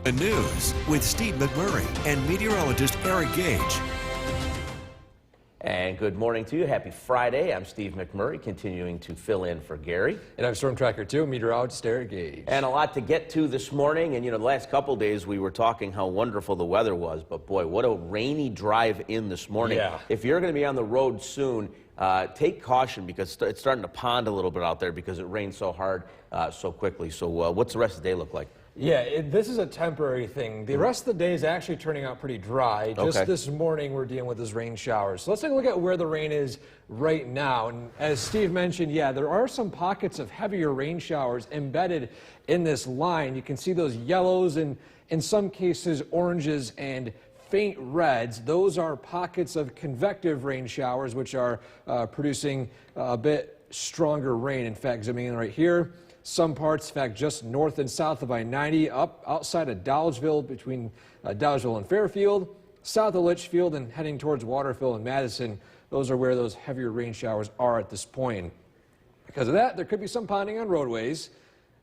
The news with Steve McMurray and meteorologist Eric Gage. And good morning to you. Happy Friday. I'm Steve McMurray, continuing to fill in for Gary. And I'm Storm Tracker 2, meteorologist Eric Gage. And a lot to get to this morning. And, you know, the last couple days we were talking how wonderful the weather was. But, boy, what a rainy drive in this morning. Yeah. If you're going to be on the road soon, take caution because it's starting to pond a little bit out there because it rained so hard so quickly. So what's the rest of the day look like? Yeah, this is a temporary thing. The rest of the day is actually turning out pretty dry. Just this morning, we're dealing with those rain showers. So let's take a look at where the rain is right now. And as Steve mentioned, yeah, there are some pockets of heavier rain showers embedded in this line. You can see those yellows and, in some cases, oranges and faint reds. Those are pockets of convective rain showers, which are producing a bit stronger rain. In fact, zooming in right here, some parts, in fact, just north and south of I-90, up outside of Dolgeville, between Dolgeville and Fairfield, south of Litchfield, and heading towards Waterville and Madison. Those are where those heavier rain showers are at this point. Because of that, there could be some ponding on roadways,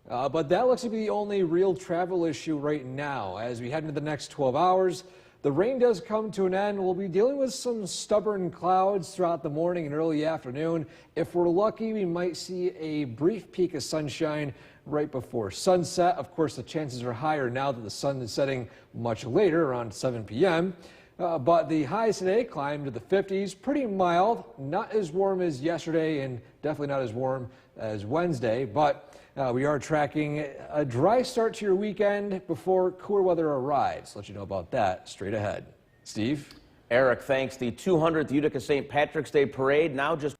but that looks to be the only real travel issue right now. As we head into the next 12 hours, the rain does come to an end. We'll be dealing with some stubborn clouds throughout the morning and early afternoon. If we're lucky, we might see a brief peak of sunshine right before sunset. Of course, the chances are higher now that the sun is setting much later, around 7 p.m. But the highs today climbed to the 50s, pretty mild, not as warm as yesterday and definitely not as warm as Wednesday. But we are tracking a dry start to your weekend before cooler weather arrives. Let you know about that straight ahead. Steve? Eric, thanks. The 200th Utica St. Patrick's Day Parade now just...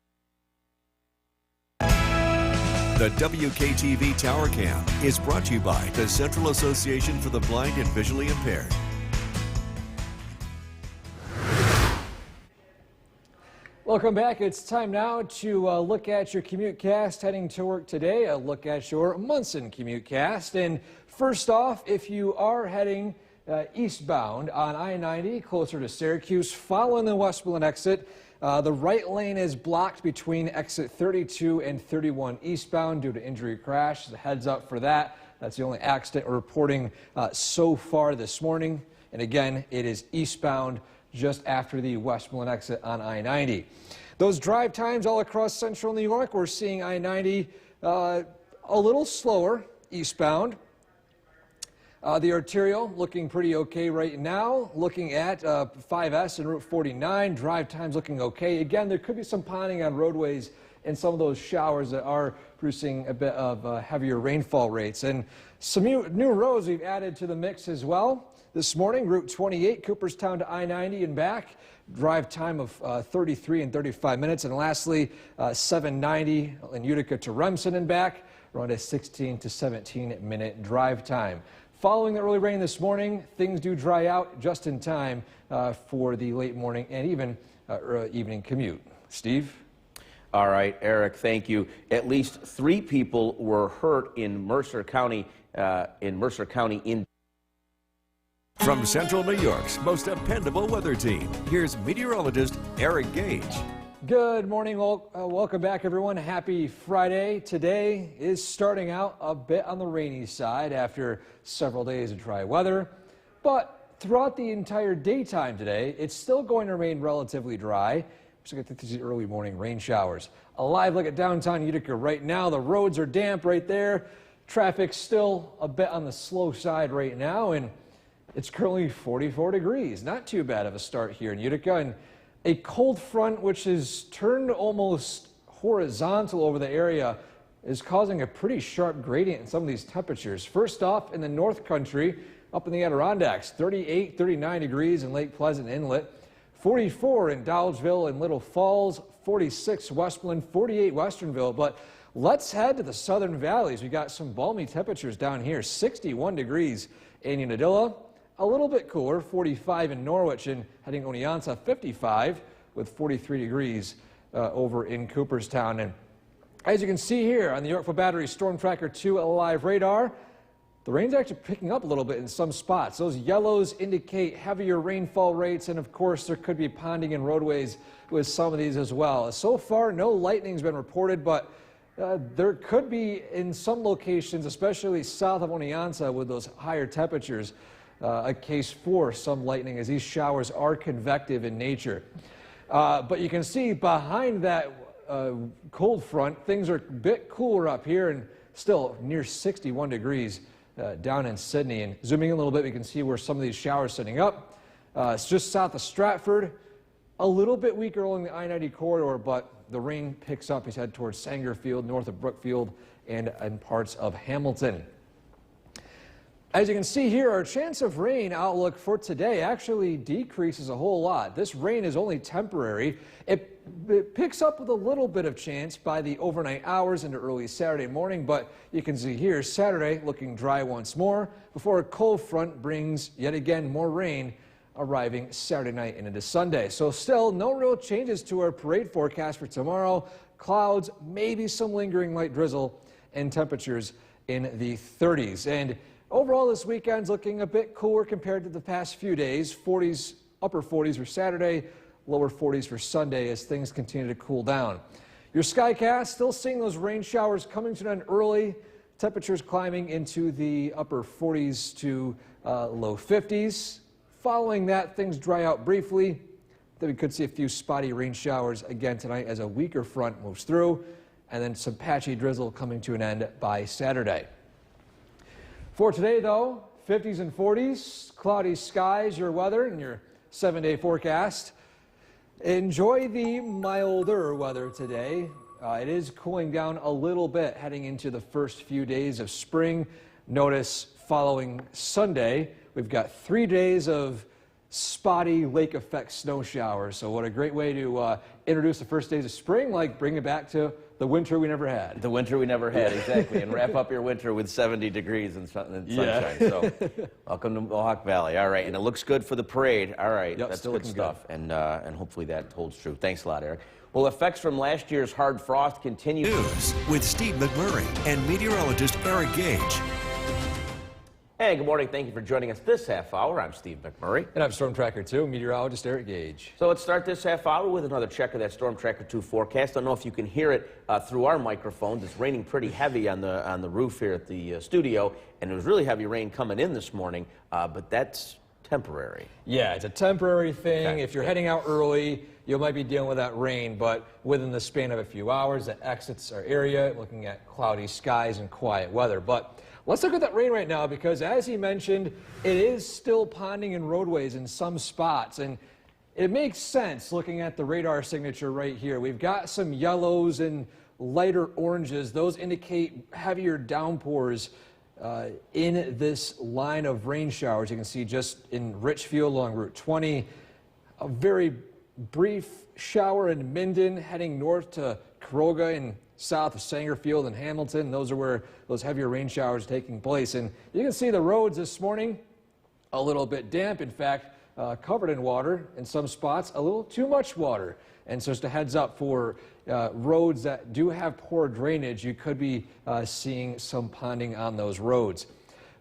The WKTV Tower Cam is brought to you by the Central Association for the Blind and Visually Impaired. Welcome back. It's time now to look at your commute cast heading to work today. A look at your Munson commute cast. And first off, if you are heading eastbound on I-90 closer to Syracuse, following the Westmoreland exit, the right lane is blocked between exit 32 and 31 eastbound due to injury crash. The heads up for that. That's the only accident we're reporting so far this morning. And again, it is eastbound just after the Westmoreland exit on I-90. Those drive times all across central New York, we're seeing I-90 a little slower eastbound. The arterial looking pretty okay right now. Looking at 5S and Route 49, drive times looking okay. Again, there could be some ponding on roadways and some of those showers that are producing a bit of heavier rainfall rates. And some new roads we've added to the mix as well. This morning, Route 28, Cooperstown to I-90 and back, drive time of 33 and 35 minutes. And lastly, 790 in Utica to Remsen and back, around a 16 to 17 minute drive time. Following the early rain this morning, things do dry out just in time for the late morning and even evening commute. Steve? All right, Eric, thank you. At least 3 people were hurt in Mercer County, From Central New York's most dependable weather team, here's meteorologist Eric Gage. Good morning. Welcome back, everyone. Happy Friday. Today is starting out a bit on the rainy side after several days of dry weather. But throughout the entire daytime today, it's still going to remain relatively dry. We're going to get these early morning rain showers. A live look at downtown Utica right now. The roads are damp right there. Traffic's still a bit on the slow side right now, and it's currently 44 degrees. Not too bad of a start here in Utica. And a cold front, which is turned almost horizontal over the area, is causing a pretty sharp gradient in some of these temperatures. First off, in the North Country, up in the Adirondacks, 38, 39 degrees in Lake Pleasant Inlet, 44 in Dolgeville and Little Falls, 46 Westmoreland, 48 Westernville. But let's head to the southern valleys. We got some balmy temperatures down here, 61 degrees in Unadilla. A little bit cooler, 45 in Norwich, and heading Oneonta, 55 with 43 degrees over in Cooperstown. And as you can see here on the Yorkville Battery Storm Tracker 2 live radar, the rain's actually picking up a little bit in some spots. Those yellows indicate heavier rainfall rates, and of course there could be ponding in roadways with some of these as well. So far, no lightning's been reported, but there could be in some locations, especially south of Oneonta with those higher temperatures, a case for some lightning, as these showers are convective in nature. But you can see behind that cold front, things are a bit cooler up here and still near 61 degrees down in Sydney. And zooming in a little bit, we can see where some of these showers are setting up. It's just south of Stratford, a little bit weaker along the I-90 corridor, but the rain picks up. He's headed towards Sangerfield, north of Brookfield, and in parts of Hamilton. As you can see here, our chance of rain outlook for today actually decreases a whole lot. This rain is only temporary. It picks up with a little bit of chance by the overnight hours into early Saturday morning, but you can see here Saturday looking dry once more before a cold front brings yet again more rain arriving Saturday night and into Sunday. So still no real changes to our parade forecast for tomorrow. Clouds, maybe some lingering light drizzle, and temperatures in the 30s. And overall, this weekend's looking a bit cooler compared to the past few days. 40s, upper 40s for Saturday, lower 40s for Sunday as things continue to cool down. Your Skycast, still seeing those rain showers coming to an end early. Temperatures climbing into the upper 40s to low 50s. Following that, things dry out briefly. Then we could see a few spotty rain showers again tonight as a weaker front moves through, and then some patchy drizzle coming to an end by Saturday. For today, though, 50s and 40s, cloudy skies, your weather and your 7-day forecast. Enjoy the milder weather today. It is cooling down a little bit heading into the first few days of spring. Notice following Sunday, we've got 3 days of spotty lake effect snow showers. So what a great way to introduce the first days of spring, like bring it back to the winter we never had. The winter we never had, exactly. And wrap up your winter with 70 degrees and sunshine. Yeah. So welcome to Mohawk Valley. All right, and it looks good for the parade. All right, yep, that's good stuff. Good. And hopefully that holds true. Thanks a lot, Eric. Well, effects from last year's hard frost continue. News with Steve McMurray and meteorologist Eric Gage. Hey, good morning. Thank you for joining us this half hour. I'm Steve McMurray. And I'm Storm Tracker 2, meteorologist Eric Gage. So let's start this half hour with another check of that Storm Tracker 2 forecast. I don't know if you can hear it through our microphones. It's raining pretty heavy on the roof here at the studio, and it was really heavy rain coming in this morning, but that's temporary. Yeah, it's a temporary thing. Okay. If you're heading out early, you might be dealing with that rain, but within the span of a few hours, that exits our area, looking at cloudy skies and quiet weather. But let's look at that rain right now, because as he mentioned, it is still ponding in roadways in some spots. And it makes sense looking at the radar signature right here. We've got some yellows and lighter oranges. Those indicate heavier downpours in this line of rain showers. You can see just in Richfield along Route 20, a very brief shower in Minden heading north to Caroga and south of Sangerfield and Hamilton. Those are where those heavier rain showers are taking place. And you can see the roads this morning a little bit damp. In fact, covered in water in some spots, a little too much water. And so just a heads up for roads that do have poor drainage, you could be seeing some ponding on those roads.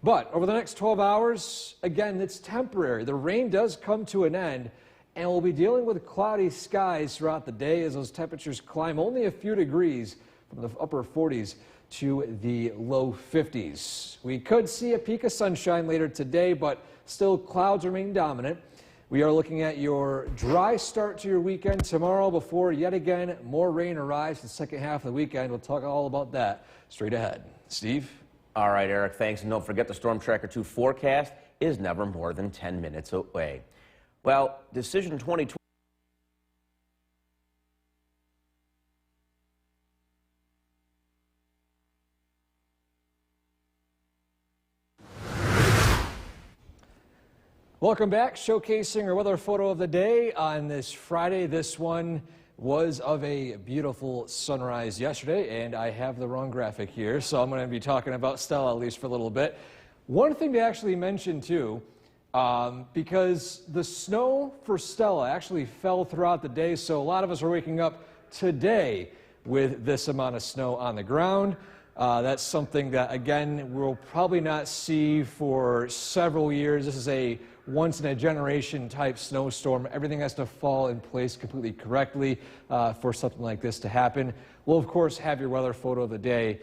But over the next 12 hours, again, it's temporary. The rain does come to an end, and we'll be dealing with cloudy skies throughout the day as those temperatures climb only a few degrees from the upper 40s to the low 50s. We could see a peak of sunshine later today, but still clouds remain dominant. We are looking at your dry start to your weekend tomorrow before yet again more rain arrives in the second half of the weekend. We'll talk all about that straight ahead. Steve? All right, Eric, thanks. And don't forget the Storm Tracker 2 forecast is never more than 10 minutes away. Well, Decision 2020. Welcome back, showcasing our weather photo of the day on this Friday. This one was of a beautiful sunrise yesterday, and I have the wrong graphic here, so I'm going to be talking about Stella at least for a little bit. One thing to actually mention too, because the snow for Stella actually fell throughout the day, so a lot of us are waking up today with this amount of snow on the ground. That's something that, again, we'll probably not see for several years. This is a once-in-a-generation type snowstorm. Everything has to fall in place completely correctly for something like this to happen. We'll, of course, have your weather photo of the day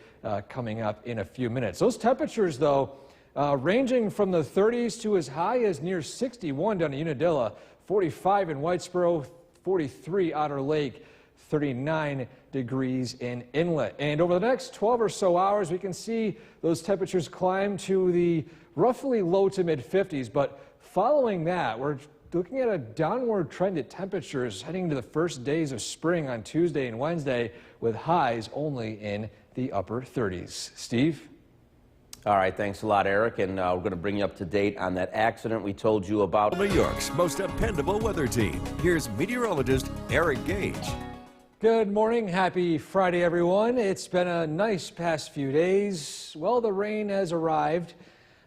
coming up in a few minutes. Those temperatures, though, ranging from the 30s to as high as near 61 down in Unadilla, 45 in Whitesboro, 43 Otter Lake, 39 degrees in Inlet. And over the next 12 or so hours, we can see those temperatures climb to the roughly low to mid 50s. But following that, we're looking at a downward trend at temperatures heading into the first days of spring on Tuesday and Wednesday, with highs only in the upper 30s. Steve? All right, thanks a lot, Eric, and we're going to bring you up to date on that accident we told you about. New York's most dependable weather team. Here's meteorologist Eric Gage. Good morning. Happy Friday, everyone. It's been a nice past few days. Well, the rain has arrived,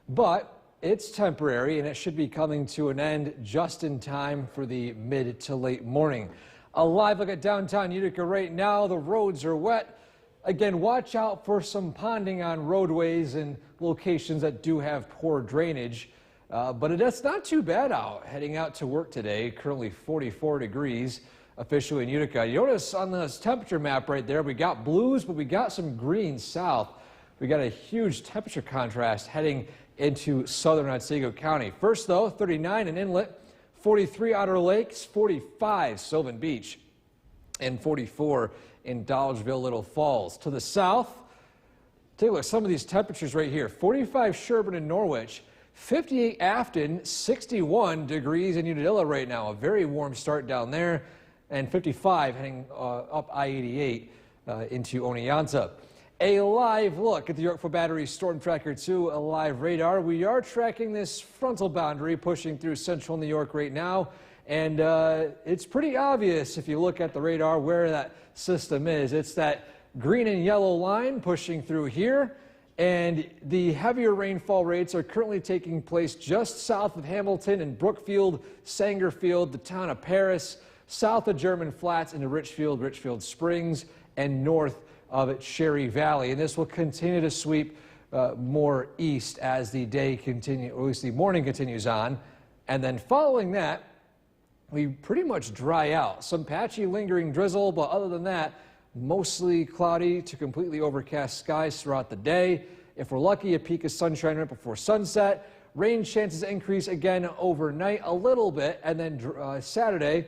but it's temporary, and it should be coming to an end just in time for the mid to late morning. A live look at downtown Utica right now. The roads are wet. Again, watch out for some ponding on roadways and locations that do have poor drainage. But it's not too bad out. Heading out to work today, currently 44 degrees officially in Utica. You notice on this temperature map right there, we got blues, but we got some greens south. We got a huge temperature contrast heading into southern Otsego County. First, though, 39 in Inlet, 43 Otter Lakes, 45 Sylvan Beach, and 44 in Dolgeville, Little Falls. To the south, take a look at some of these temperatures right here. 45 Sherburne and Norwich, 58 Afton, 61 degrees in Unadilla right now. A very warm start down there, and 55 heading up I-88 into Oneonta. A live look at the Yorkville Battery Storm Tracker 2, a live radar. We are tracking this frontal boundary pushing through central New York right now. And it's pretty obvious if you look at the radar where that system is. It's that green and yellow line pushing through here. And the heavier rainfall rates are currently taking place just south of Hamilton and Brookfield, Sangerfield, the town of Paris, south of German Flats into Richfield, Richfield Springs, and north of Cherry Valley. And this will continue to sweep more east as the day continues, or at least the morning continues on. And then following that, we pretty much dry out. Some patchy lingering drizzle, but other than that, mostly cloudy to completely overcast skies throughout the day. If we're lucky, a peak of sunshine right before sunset. Rain chances increase again overnight a little bit, and then Saturday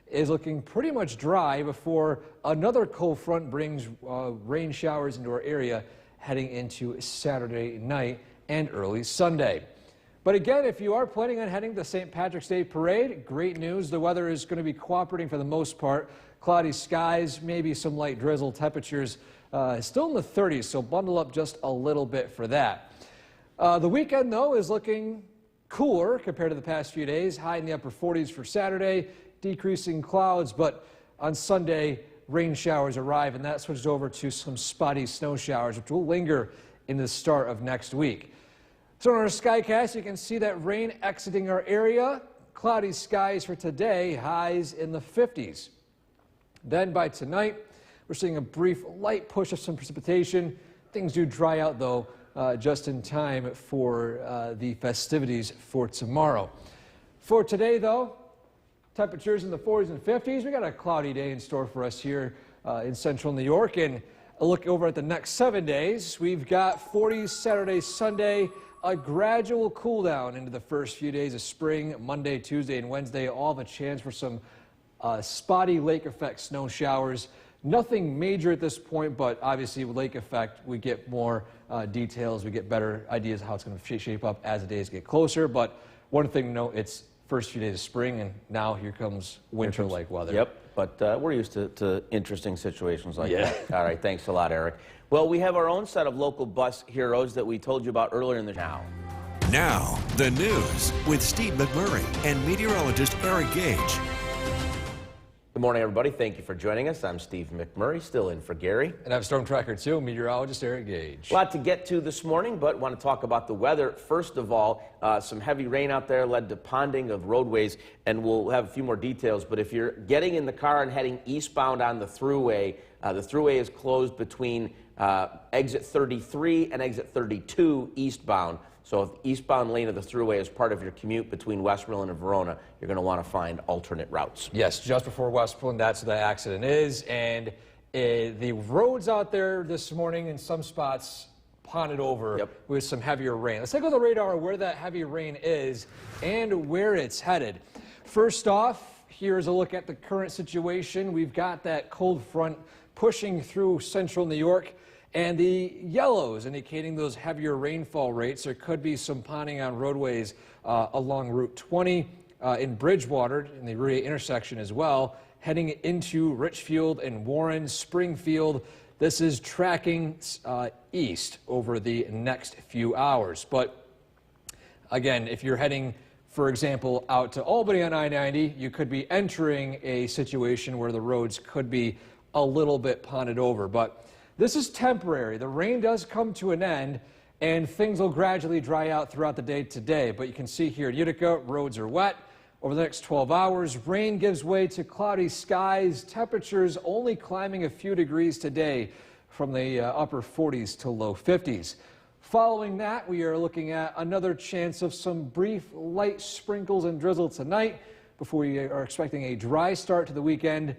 is looking pretty much dry before another cold front brings rain showers into our area heading into Saturday night and early Sunday. But again, if you are planning on heading to the St. Patrick's Day Parade, great news. The weather is going to be cooperating for the most part. Cloudy skies, maybe some light drizzle. Temperatures still in the 30s, so bundle up just a little bit for that. The weekend, though, is looking cooler compared to the past few days. High in the upper 40s for Saturday, decreasing clouds, but on Sunday, rain showers arrive, and that switches over to some spotty snow showers, which will linger in the start of next week. So on our Skycast, you can see that rain exiting our area. Cloudy skies for today, highs in the 50s. Then by tonight, we're seeing a brief light push of some precipitation. Things do dry out, though, just in time for the festivities for tomorrow. For today, though, temperatures in the 40s and 50s. We got a cloudy day in store for us here in central New York. And a look over at the next 7 days. We've got 40s Saturday, Sunday, a gradual cool down into the first few days of spring. Monday, Tuesday, and Wednesday, all have a chance for some spotty lake effect snow showers. Nothing major at this point, but obviously with lake effect, we get more details. We get better ideas of how it's going to shape up as the days get closer. But one thing to note, it's first few days of spring, and now here comes winter-like weather. Yep, but we're used to interesting situations like that. All right, thanks a lot, Eric. Well, we have our own set of local bus heroes that we told you about earlier in the show. Now, the news with Steve McMurray and meteorologist Eric Gage. Good morning, everybody. Thank you for joining us. I'm Steve McMurray, still in for Gary. And I'm Storm Tracker 2, meteorologist Eric Gage. A lot to get to this morning, but want to talk about the weather. First of all, some heavy rain out there led to ponding of roadways, and we'll have a few more details. But if you're getting in the car and heading eastbound on the thruway is closed between exit 33 and exit 32 eastbound. So if the eastbound lane of the thruway is part of your commute between Westmoreland and Verona, you're going to want to find alternate routes. Yes, just before Westmoreland, that's where the accident is. And the roads out there this morning in some spots ponded over with some heavier rain. Let's take a look at the radar where that heavy rain is and where it's headed. First off, here's a look at the current situation. We've got that cold front pushing through central New York. And the yellows indicating those heavier rainfall rates. There could be some ponding on roadways along Route 20 in Bridgewater, in the Route 8 intersection as well, heading into Richfield and Warren, Springfield. This is tracking east over the next few hours. But again, if you're heading, for example, out to Albany on I-90, you could be entering a situation where the roads could be a little bit ponded over. But this is temporary. The rain does come to an end, and things will gradually dry out throughout the day today. But you can see here in Utica, roads are wet. Over the next 12 hours, rain gives way to cloudy skies. Temperatures only climbing a few degrees today from the upper 40s to low 50s. Following that, we are looking at another chance of some brief light sprinkles and drizzle tonight before we are expecting a dry start to the weekend.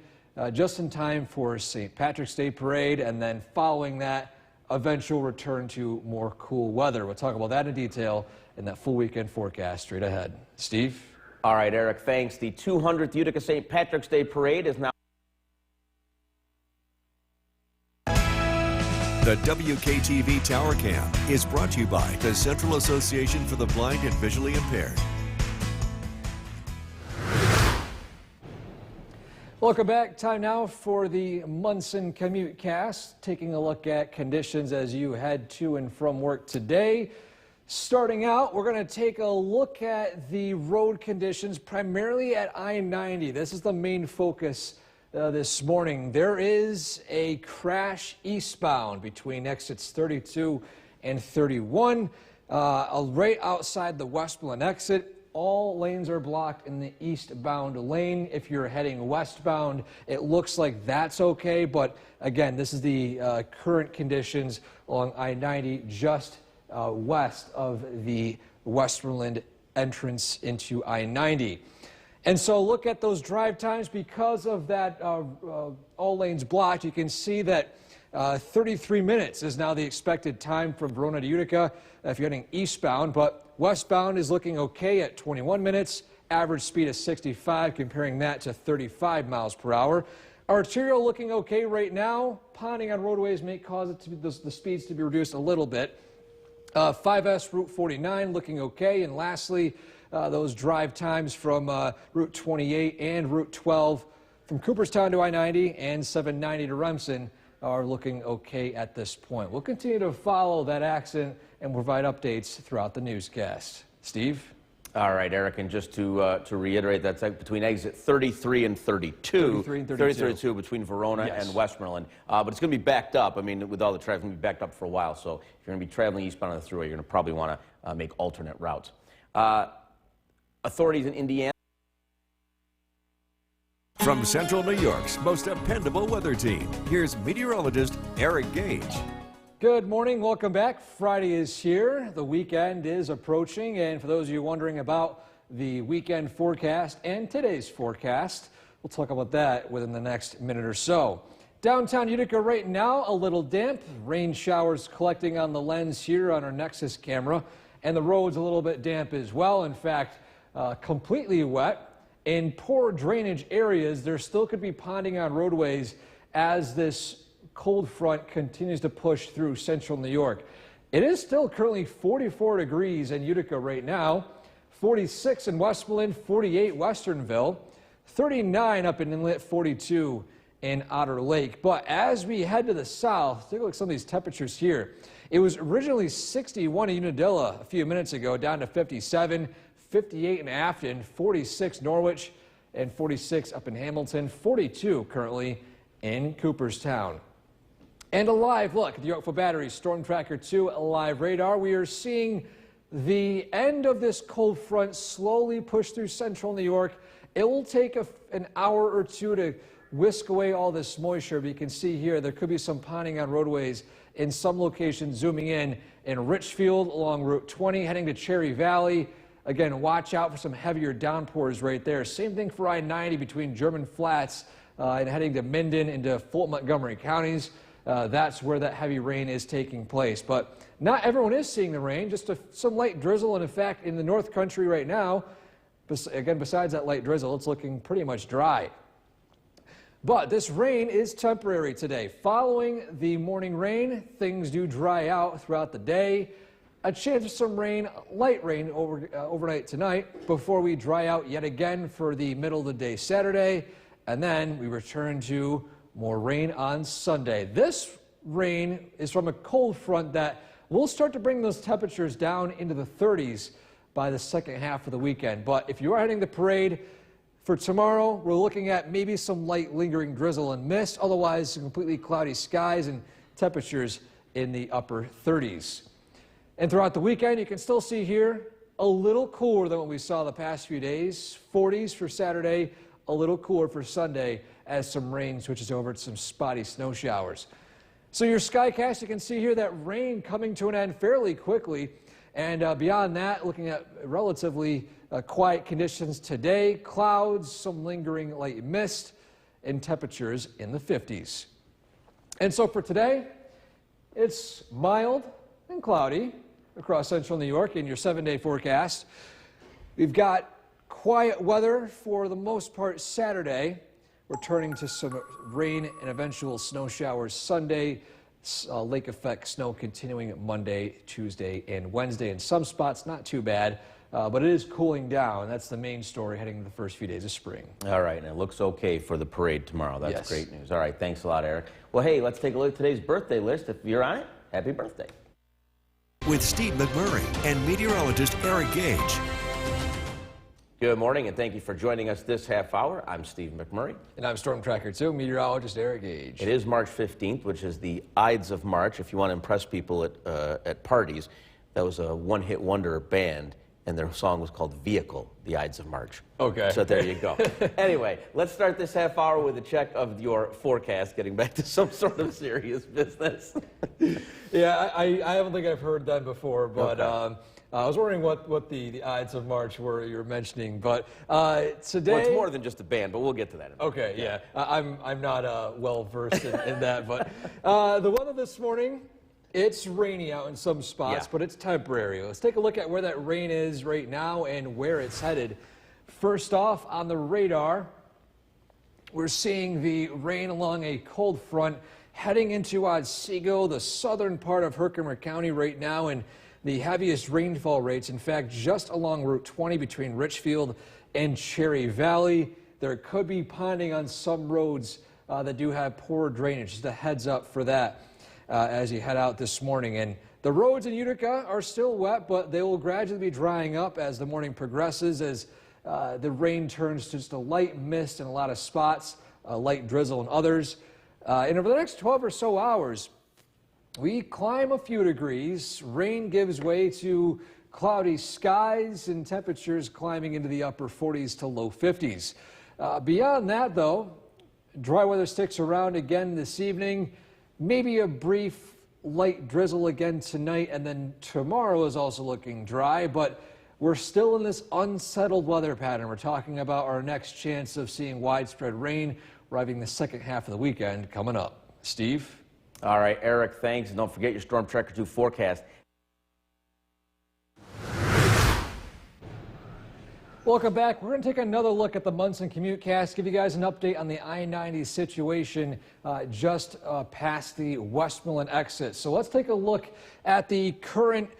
Just in time for St. Patrick's Day parade, and then following that, eventual return to more cool weather. We'll talk about that in detail in that full weekend forecast straight ahead. Steve? All right, Eric, thanks. The 200th Utica St. Patrick's Day parade is now. The WKTV Tower Cam is brought to you by the Central Association for the Blind and Visually Impaired. Welcome back. Time now for the Munson Commute Cast, taking a look at conditions as you head to and from work today. Starting out, we're going to take a look at the road conditions, primarily at I-90. This is the main focus this morning. There is a crash eastbound between exits 32 and 31, right outside the Westmoreland exit. All lanes are blocked in the eastbound lane. If you're heading westbound, it looks like that's okay. But again, this is the current conditions along I-90 just west of the Westmoreland entrance into I-90. And so look at those drive times. Because of that all lanes blocked, you can see that 33 minutes is now the expected time from Verona to Utica if you're heading eastbound, but westbound is looking okay at 21 minutes. Average speed is 65, comparing that to 35 miles per hour. Arterial looking okay right now. Ponding on roadways may cause it to be, the speeds to be reduced a little bit. 5S Route 49 looking okay. And lastly, those drive times from Route 28 and Route 12 from Cooperstown to I-90 and 790 to Remsen are looking okay at this point. We'll continue to follow that accident and provide updates throughout the newscast. Steve? All right, Eric, and just to reiterate, that's between exit 33 and 32. 33 and 32. 32 between Verona and Westmoreland. But it's going to be backed up. I mean, with all the traffic, it's going to be backed up for a while. So if you're going to be traveling eastbound on the thruway, you're going to probably want to make alternate routes. Authorities in Indiana. From Central New York's most dependable weather team, here's meteorologist Eric Gage. Good morning. Welcome back. Friday is here. The weekend is approaching. And for those of you wondering about the weekend forecast and today's forecast, we'll talk about that within the next minute or so. Downtown Utica right now, a little damp. Rain showers collecting on the lens here on our Nexus camera. And the road's a little bit damp as well. In fact, completely wet. In poor drainage areas, there still could be ponding on roadways as this cold front continues to push through central New York. It is still currently 44 degrees in Utica right now, 46 in Westmoreland, 48 Westernville, 39 up in Inlet, 42 in Otter Lake. But as we head to the south, take a look at some of these temperatures here. It was originally 61 in Unadilla a few minutes ago, down to 57, 58 in Afton, 46 Norwich, and 46 up in Hamilton, 42 currently in Cooperstown. And a live look at the Yorkville Battery Storm Tracker 2 live radar. We are seeing the end of this cold front slowly push through central New York. It will take an hour or two to whisk away all this moisture, but you can see here there could be some ponding on roadways in some locations. Zooming in Richfield along Route 20 heading to Cherry Valley. Again, watch out for some heavier downpours right there. Same thing for I-90 between German Flats and heading to Minden into Fulton, Montgomery counties. That's where that heavy rain is taking place. But not everyone is seeing the rain, just some light drizzle. And in fact, in the North Country right now, again, besides that light drizzle, it's looking pretty much dry. But this rain is temporary today. Following the morning rain, things do dry out throughout the day. A chance of some rain, light rain overnight tonight before we dry out yet again for the middle of the day Saturday. And then we return to more rain on Sunday. This rain is from a cold front that will start to bring those temperatures down into the 30s by the second half of the weekend. But if you are heading to the parade for tomorrow, we're looking at maybe some light lingering drizzle and mist. Otherwise, completely cloudy skies and temperatures in the upper 30s. And throughout the weekend, you can still see here a little cooler than what we saw the past few days. 40s for Saturday, a little cooler for Sunday as some rain switches over to some spotty snow showers. So your skycast, you can see here that rain coming to an end fairly quickly. And beyond that, looking at relatively quiet conditions today, clouds, some lingering light mist, and temperatures in the 50s. And so for today, it's mild and cloudy across central New York in your 7-day forecast. We've got quiet weather for the most part Saturday. We're turning to some rain and eventual snow showers Sunday. Lake effect snow continuing Monday, Tuesday, and Wednesday. In some spots, not too bad, but it is cooling down. That's the main story heading into the first few days of spring. All right, and it looks okay for the parade tomorrow. That's Yes. great news. All right, thanks a lot, Eric. Well, hey, let's take a look at today's birthday list. If you're on it, happy birthday. With Steve McMurray and meteorologist Eric Gage. Good morning, and thank you for joining us this half hour. I'm Steve McMurray. And I'm Storm Tracker 2 meteorologist Eric Gage. It is March 15th, which is the Ides of March. If you want to impress people at parties, that was a one-hit wonder band, and their song was called Vehicle, the Ides of March. Okay. So there you go. Anyway, let's start this half hour with a check of your forecast, getting back to some sort of serious business. Yeah, I don't think I've heard that before, but Okay. I was wondering what the Ides of March were you were mentioning. But today... Well, it's more than just a band, but we'll get to that in a minute. Okay, yeah. I'm not well versed in that, but the weather this morning, it's rainy out in some spots, Yeah. but it's temporary. Let's take a look at where that rain is right now and where it's headed. First off, on the radar, we're seeing the rain along a cold front heading into Otsego, the southern part of Herkimer County right now, and the heaviest rainfall rates, in fact, just along Route 20 between Richfield and Cherry Valley. There could be ponding on some roads that do have poor drainage. Just a heads up for that as you head out this morning. And the roads in Utica are still wet, but they will gradually be drying up as the morning progresses, as the rain turns to just a light mist in a lot of spots, a light drizzle in others. And over the next 12 or so hours, we climb a few degrees. Rain gives way to cloudy skies and temperatures climbing into the upper 40s to low 50s. Beyond that, though, dry weather sticks around again this evening. Maybe a brief light drizzle again tonight, and then tomorrow is also looking dry, but we're still in this unsettled weather pattern. We're talking about our next chance of seeing widespread rain arriving the second half of the weekend coming up. Steve? All right, Eric, thanks. And don't forget your Storm Tracker 2 forecast. Welcome back. We're going to take another look at the Munson Commutecast, give you guys an update on the I-90 situation just past the Westmoreland exit. So let's take a look at the current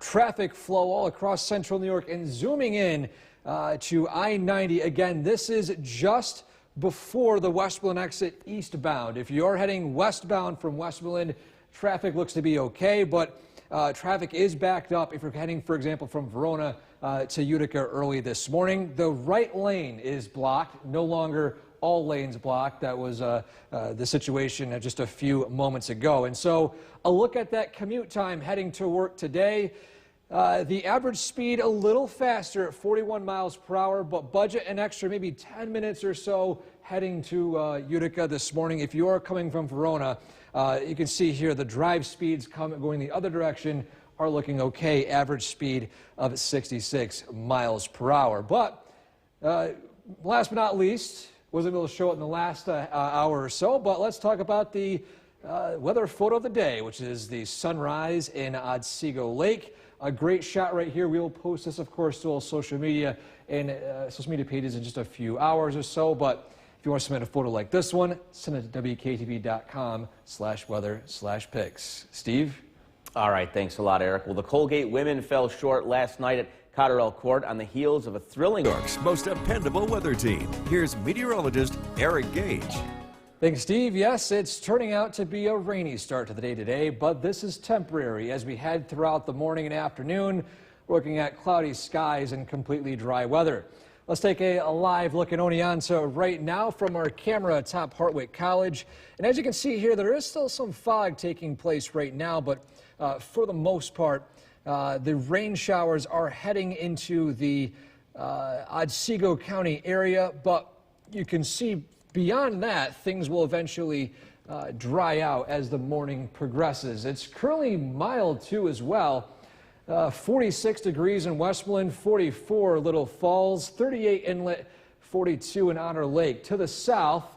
traffic flow all across central New York, and zooming in to I-90. Again, this is just before the Westmoreland exit eastbound. If you're heading westbound from Westmoreland, traffic looks to be okay, but traffic is backed up if you're heading, for example, from Verona to Utica early this morning. The right lane is blocked, no longer all lanes blocked. That was the situation just a few moments ago. And so a look at that commute time heading to work today. The average speed a little faster at 41 miles per hour, but budget an extra maybe 10 minutes or so heading to Utica this morning. If you are coming from Verona, you can see here the drive speeds going the other direction are looking okay. Average speed of 66 miles per hour. But last but not least, wasn't able to show it in the last hour or so, but let's talk about the weather photo of the day, which is the sunrise in Otsego Lake. A great shot right here. We will post this, of course, to all social media and social media pages in just a few hours or so. But if you want to submit a photo like this one, send it to WKTV.com/weather/pics. Steve? All right, thanks a lot, Eric. Well, the Colgate women fell short last night at Cotterell Court on the heels of a thrilling... New York's most dependable weather team. Here's meteorologist Eric Gage. Thanks, Steve. Yes, it's turning out to be a rainy start to the day today, but this is temporary as we head throughout the morning and afternoon, looking at cloudy skies and completely dry weather. Let's take a live look at Oneonta right now from our camera atop Hartwick College. And as you can see here, there is still some fog taking place right now, but for the most part, the rain showers are heading into the Otsego County area, but you can see beyond that, things will eventually dry out as the morning progresses. It's currently mild too as well. 46 degrees in Westmoreland, 44 Little Falls, 38 Inlet, 42 in Honor Lake. To the south,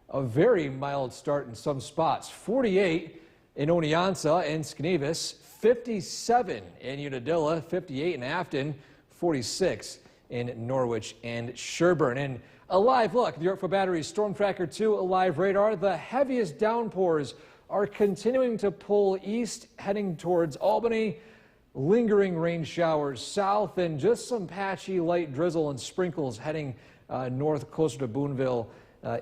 a very mild start in some spots. 48 in Oneonta and Scnevis, 57 in Unadilla, 58 in Afton, 46 in Norwich and Sherburne. And a live look, the Yorkville Battery Storm Tracker 2, a live radar. The heaviest downpours are continuing to pull east, heading towards Albany. Lingering rain showers south and just some patchy light drizzle and sprinkles heading north closer to Boonville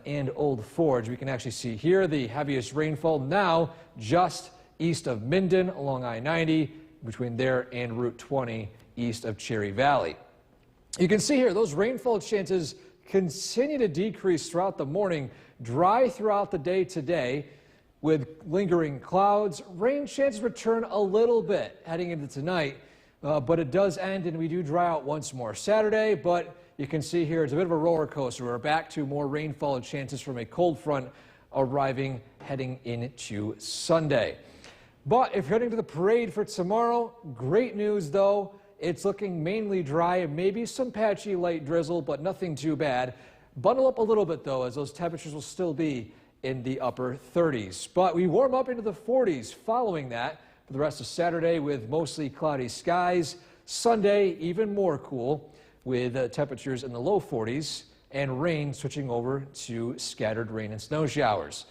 and Old Forge. We can actually see here the heaviest rainfall now just east of Minden along I-90 between there and Route 20 east of Cherry Valley. You can see here those rainfall chances continue to decrease throughout the morning, dry throughout the day today with lingering clouds. Rain chances return a little bit heading into tonight, but it does end and we do dry out once more Saturday. But you can see here it's a bit of a roller coaster. We're back to more rainfall chances from a cold front arriving heading into Sunday. But if you're heading to the parade for tomorrow, great news though. It's looking mainly dry, maybe some patchy light drizzle, but nothing too bad. Bundle up a little bit though, as those temperatures will still be in the upper 30s. But we warm up into the 40s following that for the rest of Saturday with mostly cloudy skies. Sunday, even more cool with temperatures in the low 40s and rain switching over to scattered rain and snow showers.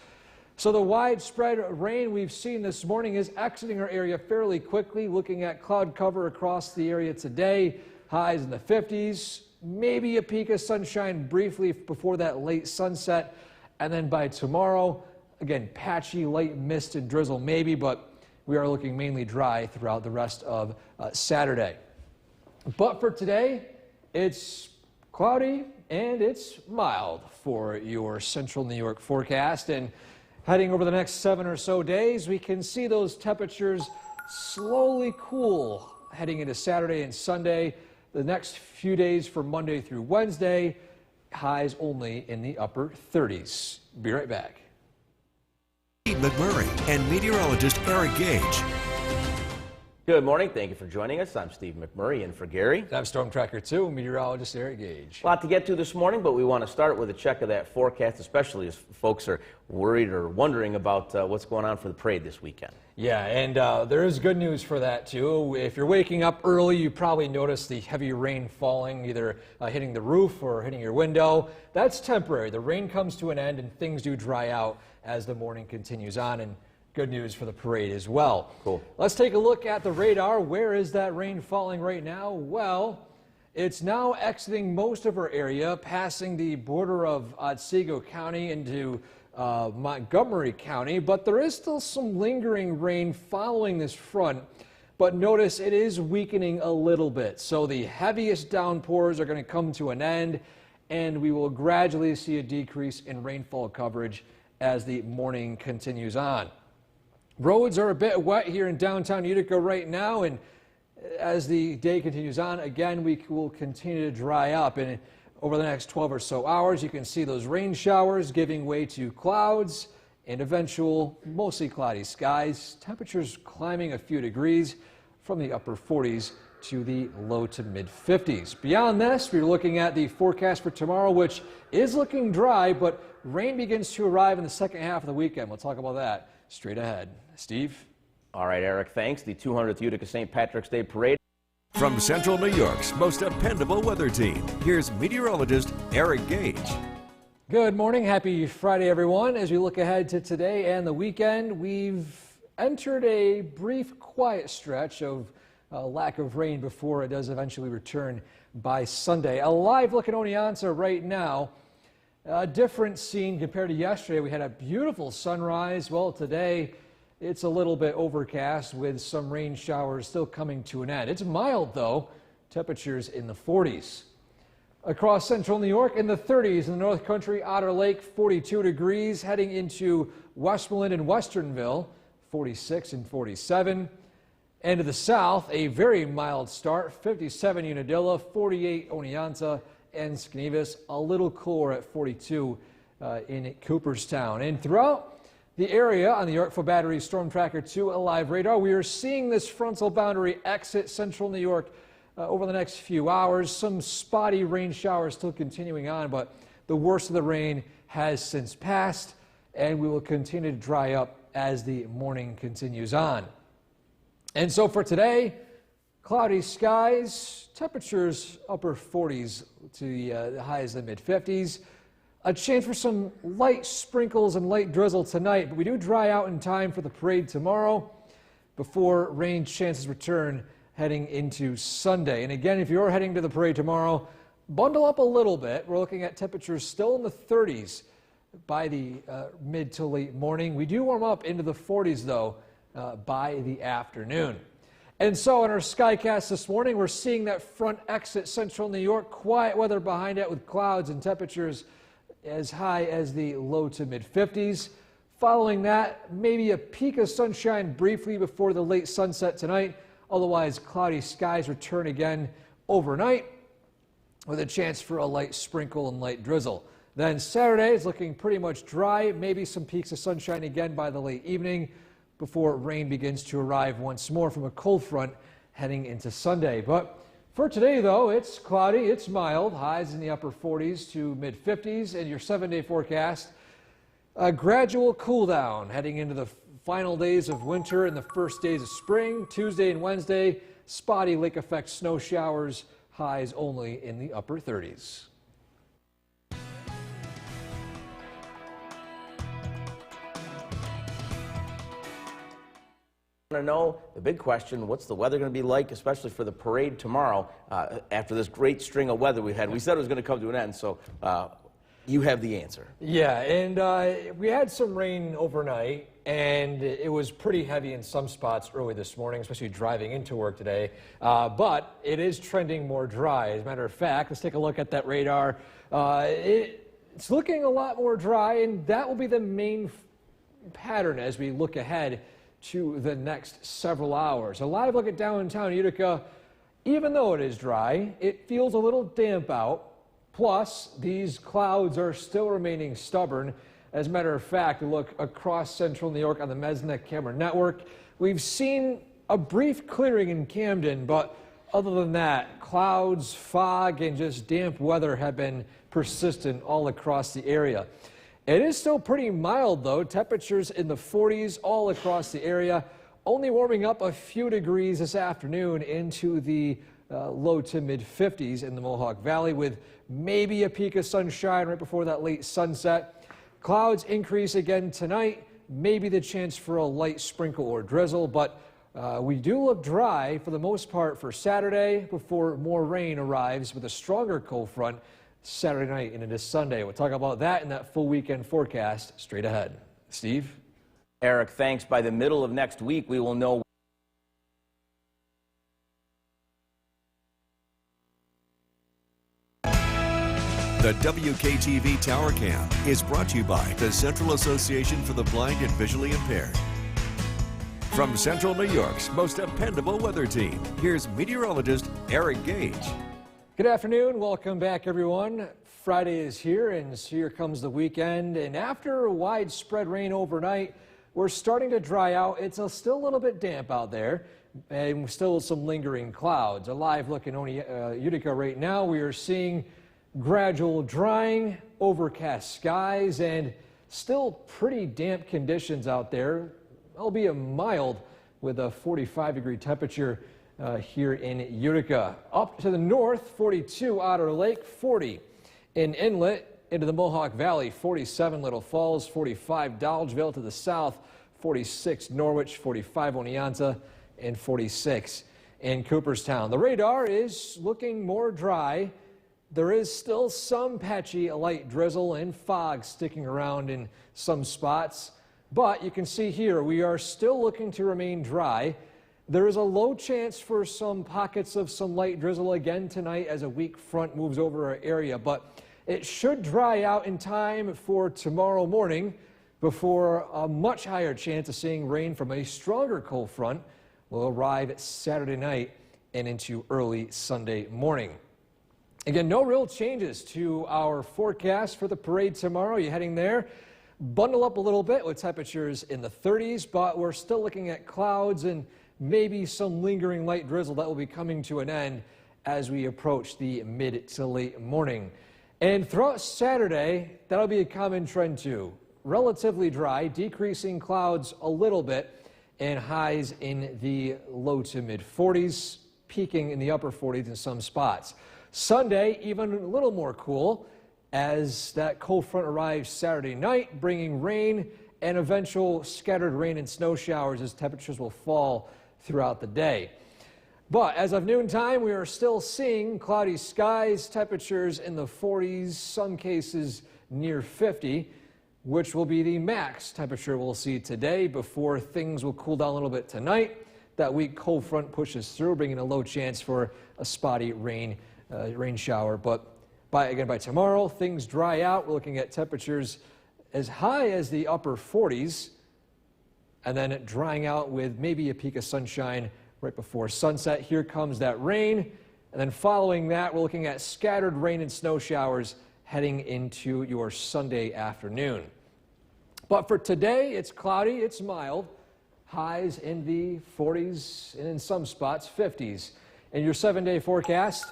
So the widespread rain we've seen this morning is exiting our area fairly quickly. Looking at cloud cover across the area today, highs in the 50s, maybe a peak of sunshine briefly before that late sunset. And then by tomorrow, again, patchy light mist and drizzle maybe, but we are looking mainly dry throughout the rest of Saturday. But for today, it's cloudy and it's mild for your central New York forecast. And heading over the next 7 or so days, we can see those temperatures slowly cool heading into Saturday and Sunday. The next few days from Monday through Wednesday, highs only in the upper 30s. Be right back. Steve McMurray and meteorologist Eric Gage. Good morning. Thank you for joining us. I'm Steve McMurray in for Gary. I'm Storm Tracker 2, meteorologist Eric Gage. A lot to get to this morning, but we want to start with a check of that forecast, especially as folks are worried or wondering about what's going on for the parade this weekend. Yeah, and there is good news for that, too. If you're waking up early, you probably noticed the heavy rain falling, either hitting the roof or hitting your window. That's temporary. The rain comes to an end, and things do dry out as the morning continues on. And good news for the parade as well. Cool. Let's take a look at the radar. Where is that rain falling right now? Well, it's now exiting most of our area, passing the border of Otsego County into Montgomery County, but there is still some lingering rain following this front but notice it is weakening a little bit. So the heaviest downpours are going to come to an end, and we will gradually see a decrease in rainfall coverage as the morning continues on. Roads are a bit wet here in downtown Utica right now, and as the day continues on, again, we will continue to dry up. And over the next 12 or so hours, you can see those rain showers giving way to clouds and eventual mostly cloudy skies. Temperatures climbing a few degrees from the upper 40s to the low to mid 50s. Beyond this, we're looking at the forecast for tomorrow, which is looking dry, but rain begins to arrive in the second half of the weekend. We'll talk about that straight ahead. Steve? All right, Eric, thanks. The 200th Utica St. Patrick's Day Parade. From Central New York's most dependable weather team, here's meteorologist Eric Gage. Good morning. Happy Friday, everyone. As we look ahead to today and the weekend, we've entered a brief quiet stretch of lack of rain before it does eventually return by Sunday. A live look at Oneonta right now. A different scene compared to yesterday. We had a beautiful sunrise. Well, today it's a little bit overcast with some rain showers still coming to an end. It's mild, though. Temperatures in the 40s. Across central New York, in the 30s in the North Country, Otter Lake, 42 degrees. Heading into Westmoreland and Westernville, 46 and 47. And to the south, a very mild start, 57 Unadilla, 48 Oneonta, and Scnevis, a little cooler at 42 in Cooperstown. And throughout the area on the Yorkville Battery Storm Tracker 2 Alive radar, we are seeing this frontal boundary exit central New York over the next few hours. Some spotty rain showers still continuing on, but the worst of the rain has since passed, and we will continue to dry up as the morning continues on. And so for today, cloudy skies, temperatures upper 40s to the highs in the mid 50s. A chance for some light sprinkles and light drizzle tonight, but we do dry out in time for the parade tomorrow before rain chances return heading into Sunday. And again, if you're heading to the parade tomorrow, bundle up a little bit. We're looking at temperatures still in the 30s by the mid to late morning. We do warm up into the 40s, though, by the afternoon. And so in our Skycast this morning, we're seeing that front exit central New York, quiet weather behind it with clouds and temperatures as high as the low to mid 50s. Following that, maybe a peak of sunshine briefly before the late sunset tonight. Otherwise, cloudy skies return again overnight with a chance for a light sprinkle and light drizzle. Then Saturday is looking pretty much dry, maybe some peaks of sunshine again by the late evening before rain begins to arrive once more from a cold front heading into Sunday. But for today, though, it's cloudy, it's mild, highs in the upper 40s to mid 50s, and your 7-day forecast, a gradual cool down heading into the final days of winter and the first days of spring. Tuesday and Wednesday, spotty lake effect snow showers, highs only in the upper 30s. To know the big question, what's the weather going to be like, especially for the parade tomorrow after this great string of weather we had. We said it was going to come to an end, so you have the answer. Yeah, and we had some rain overnight, and it was pretty heavy in some spots early this morning, especially driving into work today, but it is trending more dry. As a matter of fact, let's take a look at that radar. It's looking a lot more dry, and that will be the main pattern as we look ahead to the next several hours. A live look at downtown Utica. Even though it is dry, it feels a little damp out. Plus, these clouds are still remaining stubborn. As a matter of fact, look across central New York on the Mesna camera network. We've seen a brief clearing in Camden, but other than that, clouds, fog, and just damp weather have been persistent all across the area. It is still pretty mild, though. Temperatures in the 40s all across the area. Only warming up a few degrees this afternoon into the low to mid 50s in the Mohawk Valley, with maybe a peak of sunshine right before that late sunset. Clouds increase again tonight. Maybe the chance for a light sprinkle or drizzle, but we do look dry for the most part for Saturday before more rain arrives with a stronger cold front Saturday night and into Sunday. We'll talk about that in that full weekend forecast straight ahead. Steve? Eric, thanks. By the middle of next week, we will know The WKTV Tower Cam is brought to you by the Central Association for the Blind and Visually Impaired. From Central New York's most dependable weather team, here's meteorologist Eric Gage. Good afternoon. Welcome back, everyone. Friday is here, and here comes the weekend. And after widespread rain overnight, we're starting to dry out. It's still a little bit damp out there, and still some lingering clouds. A live look in Utica right now, we are seeing gradual drying, overcast skies, and still pretty damp conditions out there, albeit mild, with a 45-degree temperature here in Utica. Up to the north, 42 Otter Lake, 40 in Inlet, into the Mohawk Valley, 47 Little Falls, 45 Dolgeville, to the south, 46 Norwich, 45 Oneonta, and 46 in Cooperstown. The radar is looking more dry. There is still some patchy light drizzle and fog sticking around in some spots, but you can see here we are still looking to remain dry. There is a low chance for some pockets of some light drizzle again tonight as a weak front moves over our area, but it should dry out in time for tomorrow morning before a much higher chance of seeing rain from a stronger cold front will arrive Saturday night and into early Sunday morning. Again, no real changes to our forecast for the parade tomorrow. You heading there? Bundle up a little bit with temperatures in the 30s, but we're still looking at clouds and maybe some lingering light drizzle that will be coming to an end as we approach the mid to late morning. And throughout Saturday, that'll be a common trend too. Relatively dry, decreasing clouds a little bit, and highs in the low to mid 40s, peaking in the upper 40s in some spots. Sunday, even a little more cool as that cold front arrives Saturday night, bringing rain and eventual scattered rain and snow showers as temperatures will fall throughout the day. But as of noontime, we are still seeing cloudy skies, temperatures in the 40s, some cases near 50, which will be the max temperature we'll see today before things will cool down a little bit tonight. That weak cold front pushes through, bringing a low chance for a spotty rain shower, but by tomorrow, things dry out. We're looking at temperatures as high as the upper 40s, and then drying out with maybe a peak of sunshine right before sunset. Here comes that rain, and then following that, we're looking at scattered rain and snow showers heading into your Sunday afternoon. But for today, it's cloudy, it's mild, highs in the 40s, and in some spots, 50s. In your 7-day forecast,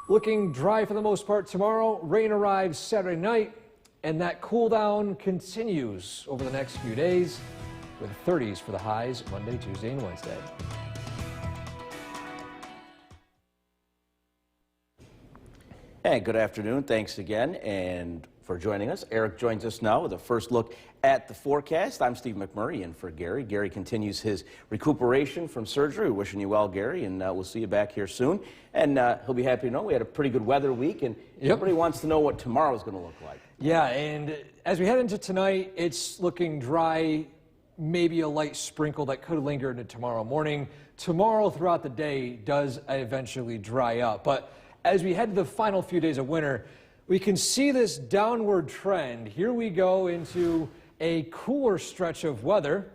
looking dry for the most part tomorrow. Rain arrives Saturday night, and that cool down continues over the next few days with 30s for the highs Monday, Tuesday, and Wednesday. Hey, good afternoon. Thanks again and for joining us. Eric joins us now with a first look at the forecast. I'm Steve McMurray in for Gary. Gary continues his recuperation from surgery. We're wishing you well, Gary, and we'll see you back here soon. And he'll be happy to know we had a pretty good weather week, and everybody wants to know what tomorrow is going to look like. Yeah, and as we head into tonight, it's looking dry, maybe a light sprinkle that could linger into tomorrow morning. Tomorrow throughout the day does eventually dry up, but as we head to the final few days of winter, we can see this downward trend. Here we go into a cooler stretch of weather,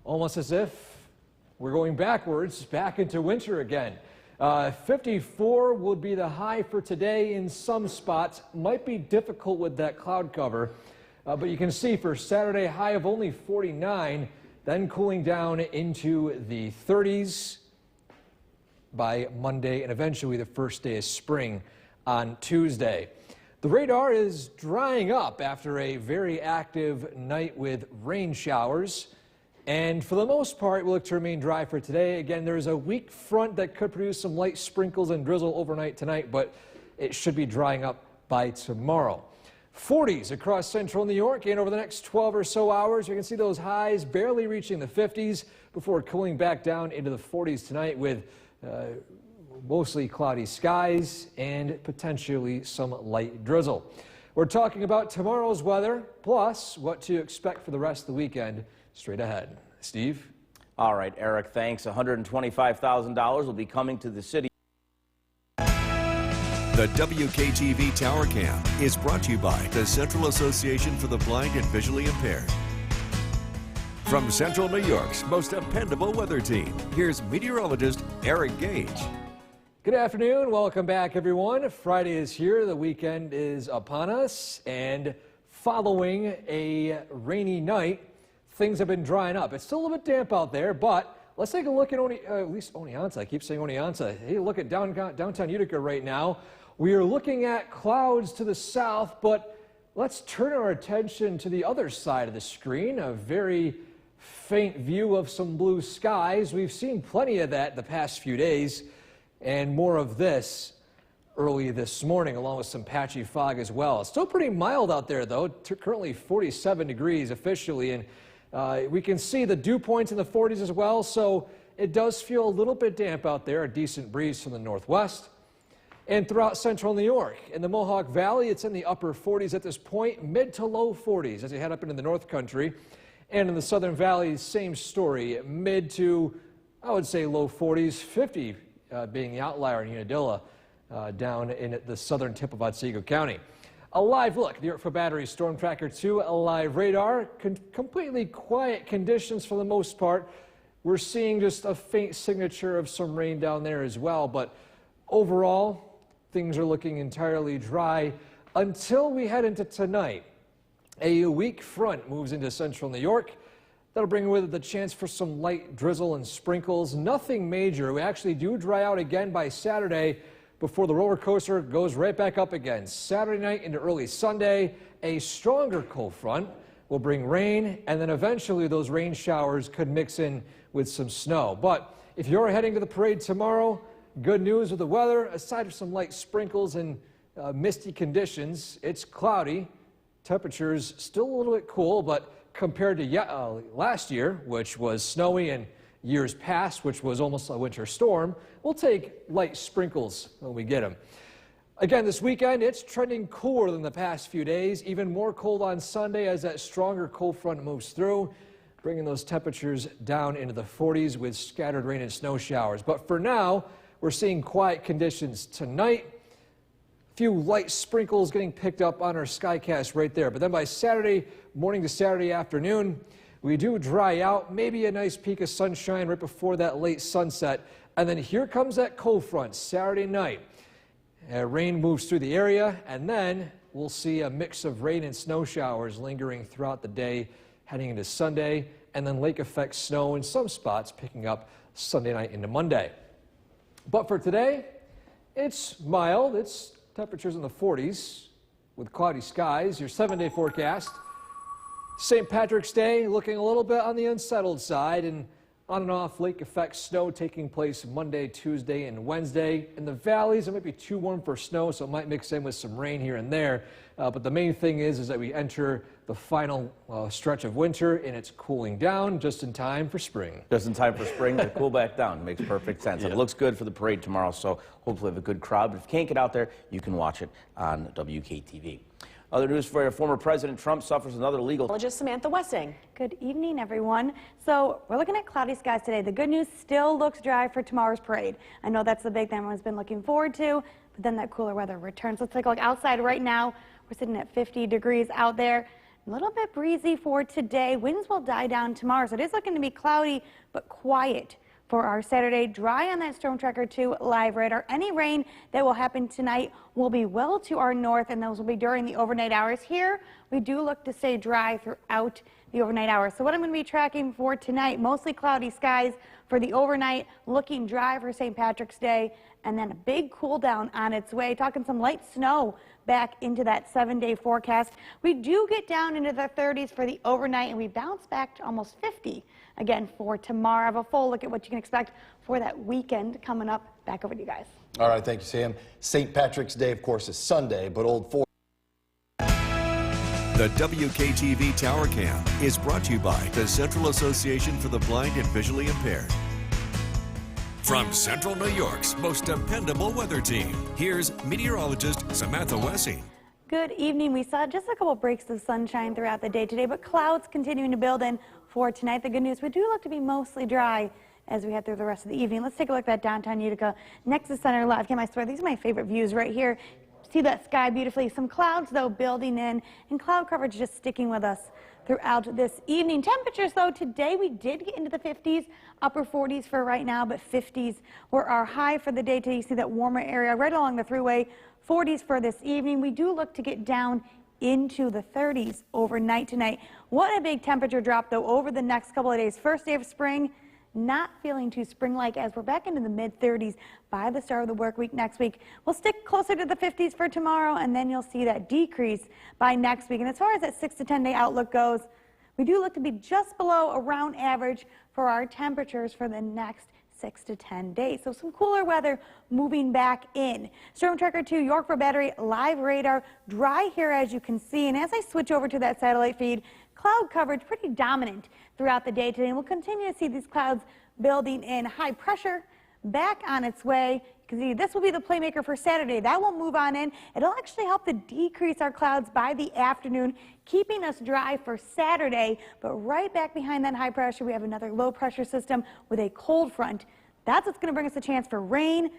almost as if we're going backwards, back into winter again. 54 would be the high for today in some spots. Might be difficult with that cloud cover, but you can see for Saturday, high of only 49, then cooling down into the 30s by Monday, and eventually the first day of spring on Tuesday. The radar is drying up after a very active night with rain showers, and for the most part, we'll look to remain dry for today. Again, there's a weak front that could produce some light sprinkles and drizzle overnight tonight, but it should be drying up by tomorrow. 40s across central New York, and over the next 12 or so hours, you can see those highs barely reaching the 50s before cooling back down into the 40s tonight with mostly cloudy skies and potentially some light drizzle. We're talking about tomorrow's weather, plus what to expect for the rest of the weekend straight ahead. Steve? All right, Eric, thanks. $125,000 will be coming to the city. The WKTV Tower Cam is brought to you by the Central Association for the Blind and Visually Impaired. From Central New York's most dependable weather team, here's meteorologist Eric Gage. Good afternoon. Welcome back, everyone. Friday is here. The weekend is upon us. And following a rainy night, things have been drying up. It's still a little bit damp out there, but let's take a look at Oneonta. I keep saying Oneonta. Hey, look at downtown Utica right now. We are looking at clouds to the south, but let's turn our attention to the other side of the screen. A very faint view of some blue skies. We've seen plenty of that the past few days. And more of this early this morning, along with some patchy fog as well. It's still pretty mild out there, though. Currently 47 degrees officially, and we can see the dew points in the 40s as well, so it does feel a little bit damp out there. A decent breeze from the northwest. And throughout central New York, in the Mohawk Valley, it's in the upper 40s at this point, mid to low 40s as you head up into the North Country. And in the Southern Valley, same story, mid to, I would say, low 40s, 50 being the outlier in Unadilla, down in the southern tip of Otsego County. A live look, the Yorkville Battery Storm Tracker 2, a live radar, completely quiet conditions for the most part. We're seeing just a faint signature of some rain down there as well, but overall, things are looking entirely dry until we head into tonight. A weak front moves into central New York. That'll bring with it the chance for some light drizzle and sprinkles. Nothing major. We actually do dry out again by Saturday before the roller coaster goes right back up again. Saturday night into early Sunday, a stronger cold front will bring rain, and then eventually those rain showers could mix in with some snow. But if you're heading to the parade tomorrow, good news with the weather. Aside from some light sprinkles and misty conditions, it's cloudy. Temperatures still a little bit cool, but compared to last year, which was snowy, and years past, which was almost a winter storm, we'll take light sprinkles when we get them. Again, this weekend, it's trending cooler than the past few days. Even more cold on Sunday as that stronger cold front moves through, bringing those temperatures down into the 40s with scattered rain and snow showers. But for now, we're seeing quiet conditions tonight. Few light sprinkles getting picked up on our Skycast right there. But then by Saturday morning to Saturday afternoon, we do dry out. Maybe a nice peak of sunshine right before that late sunset. And then here comes that cold front Saturday night. Rain moves through the area, and then we'll see a mix of rain and snow showers lingering throughout the day heading into Sunday, and then lake effect snow in some spots picking up Sunday night into Monday. But for today, it's mild. It's temperatures in the 40s with cloudy skies. Your 7-day forecast. St. Patrick's Day looking a little bit on the unsettled side, and on and off lake effect snow taking place Monday, Tuesday, and Wednesday. In the valleys, it might be too warm for snow, so it might mix in with some rain here and there. But the main thing is that we enter the final stretch of winter, and it's cooling down just in time for spring. Just in time for spring to cool back down. Makes perfect sense. Yeah. It looks good for the parade tomorrow, so hopefully have a good crowd. But if you can't get out there, you can watch it on WKTV. Other news for you, former President Trump suffers another legal... Meteorologist Samantha Wessing. Good evening, everyone. So we're looking at cloudy skies today. The good news still looks dry for tomorrow's parade. I know that's the big thing everyone's been looking forward to, but then that cooler weather returns. Let's take a look outside right now. We're sitting at 50 degrees out there. A little bit breezy for today. Winds will die down tomorrow, so it is looking to be cloudy but quiet for our Saturday. Dry on that Storm Tracker 2 live radar. Any rain that will happen tonight will be well to our north, and those will be during the overnight hours. Here, we do look to stay dry throughout the overnight hours. So what I'm going to be tracking for tonight, mostly cloudy skies for the overnight, looking dry for St. Patrick's Day, and then a big cool down on its way. Talking some light snow back into that 7-day forecast. We do get down into the 30s for the overnight, and we bounce back to almost 50 again for tomorrow. I have a full look at what you can expect for that weekend coming up. Back over to you guys. All right, thank you, Sam. St. Patrick's Day, of course, is Sunday, but Old Fort. The WKTV Tower Cam is brought to you by the Central Association for the Blind and Visually Impaired. From Central New York's most dependable weather team, here's meteorologist Samantha Wessing. Good evening. We saw just a couple breaks of sunshine throughout the day today, but clouds continuing to build in for tonight. The good news, we do look to be mostly dry as we head through the rest of the evening. Let's take a look at that downtown Utica Nexus Center live cam. I swear, these are my favorite views right here. See that sky beautifully. Some clouds, though, building in, and cloud coverage just sticking with us throughout this evening. Temperatures, though, today we did get into the 50s, upper 40s for right now, but 50s were our high for the day today. You see that warmer area right along the thruway. 40s for this evening. We do look to get down into the 30s overnight tonight. What a big temperature drop, though, over the next couple of days. First day of spring, not feeling too spring-like as we're back into the mid-30s by the start of the work week next week. We'll stick closer to the 50s for tomorrow, and then you'll see that decrease by next week. And as far as that 6 to 10 day outlook goes, we do look to be just below around average for our temperatures for the next 6 to 10 days. So some cooler weather moving back in. Storm Tracker 2, Yorkville Battery, live radar, dry here as you can see. And as I switch over to that satellite feed, cloud coverage pretty dominant throughout the day today. And we'll continue to see these clouds building in. High pressure back on its way. You can see this will be the playmaker for Saturday. That will move on in. It'll actually help to decrease our clouds by the afternoon, keeping us dry for Saturday. But right back behind that high pressure, we have another low pressure system with a cold front. That's what's going to bring us a chance for rain,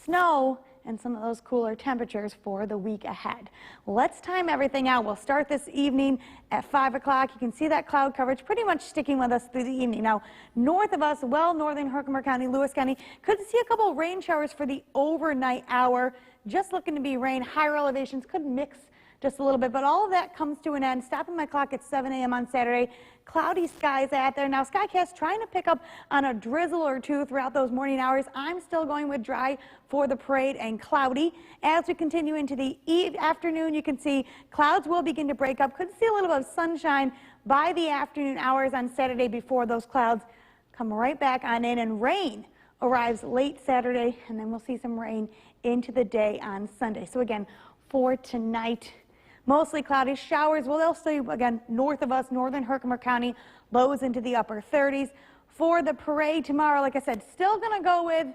snow, and some of those cooler temperatures for the week ahead. Let's time everything out. We'll start this evening at 5 o'clock. You can see that cloud coverage pretty much sticking with us through the evening. Now, north of us, well, northern Herkimer County, Lewis County, could see a couple of rain showers for the overnight hour. Just looking to be rain. Higher elevations could mix just a little bit, but all of that comes to an end. Stopping my clock at 7 a.m. on Saturday. Cloudy skies out there. Now, Skycast trying to pick up on a drizzle or two throughout those morning hours. I'm still going with dry for the parade and cloudy. As we continue into the afternoon, you can see clouds will begin to break up. Could see a little bit of sunshine by the afternoon hours on Saturday before those clouds come right back on in, and rain arrives late Saturday, and then we'll see some rain into the day on Sunday. So again, for tonight, mostly cloudy. Showers, well, they'll stay, again, north of us, northern Herkimer County, lows into the upper 30s. For the parade tomorrow, like I said, still going to go with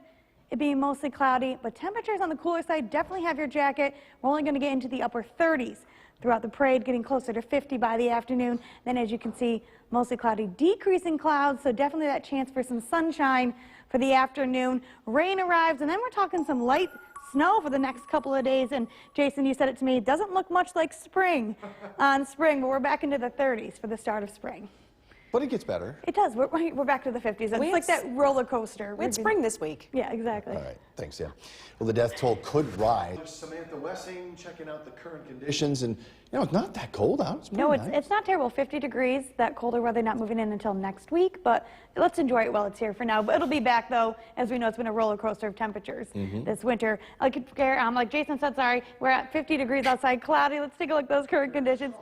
it being mostly cloudy, but temperatures on the cooler side, definitely have your jacket. We're only going to get into the upper 30s throughout the parade, getting closer to 50 by the afternoon. Then, as you can see, mostly cloudy, decreasing clouds, so definitely that chance for some sunshine for the afternoon. Rain arrives, and then we're talking some light snow for the next couple of days. And Jason, you said it to me, it doesn't look much like spring on spring, but we're back into the 30s for the start of spring. But it gets better. It does. We're back to the 50s. It's like that roller coaster. We had spring this week. Yeah, exactly. All right. Thanks, Sam. Well, the death toll could rise. Samantha Wessing checking out the current conditions, and it's not that cold out. It's no, nice. It's not terrible. 50 degrees. That colder weather not moving in until next week, but let's enjoy it while it's here for now. But it'll be back, though. As we know, it's been a roller coaster of temperatures this winter. Like Jason said, sorry, we're at 50 degrees outside, cloudy. Let's take a look at those current conditions.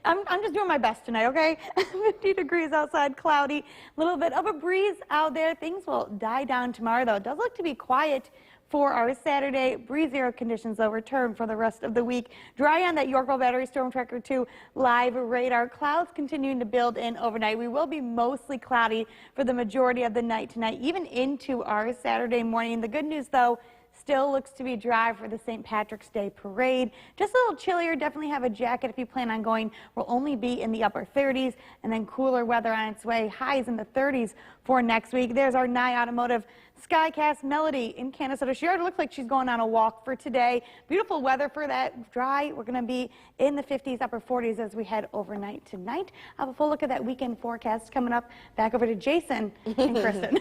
I'm just doing my best tonight, okay? 50 degrees outside, cloudy, a little bit of a breeze out there. Things will die down tomorrow, though. It does look to be quiet for our Saturday. Breezier conditions, though, return for the rest of the week. Dry on that Yorkville Battery Storm Tracker 2 live radar. Clouds continuing to build in overnight. We will be mostly cloudy for the majority of the night tonight, even into our Saturday morning. The good news, though, still looks to be dry for the St. Patrick's Day parade. Just a little chillier. Definitely have a jacket if you plan on going. We'll only be in the upper 30s, and then cooler weather on its way. Highs in the 30s for next week. There's our Nye Automotive Skycast Melody in Canastota. She already looks like she's going on a walk for today. Beautiful weather for that. Dry. We're going to be in the 50s, upper 40s as we head overnight tonight. I'll have a full look at that weekend forecast coming up. Back over to Jason and Kristen.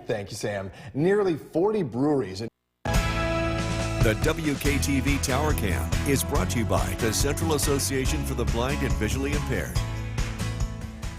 Thank you, Sam. Nearly 40 breweries. The WKTV Tower Cam is brought to you by the Central Association for the Blind and Visually Impaired.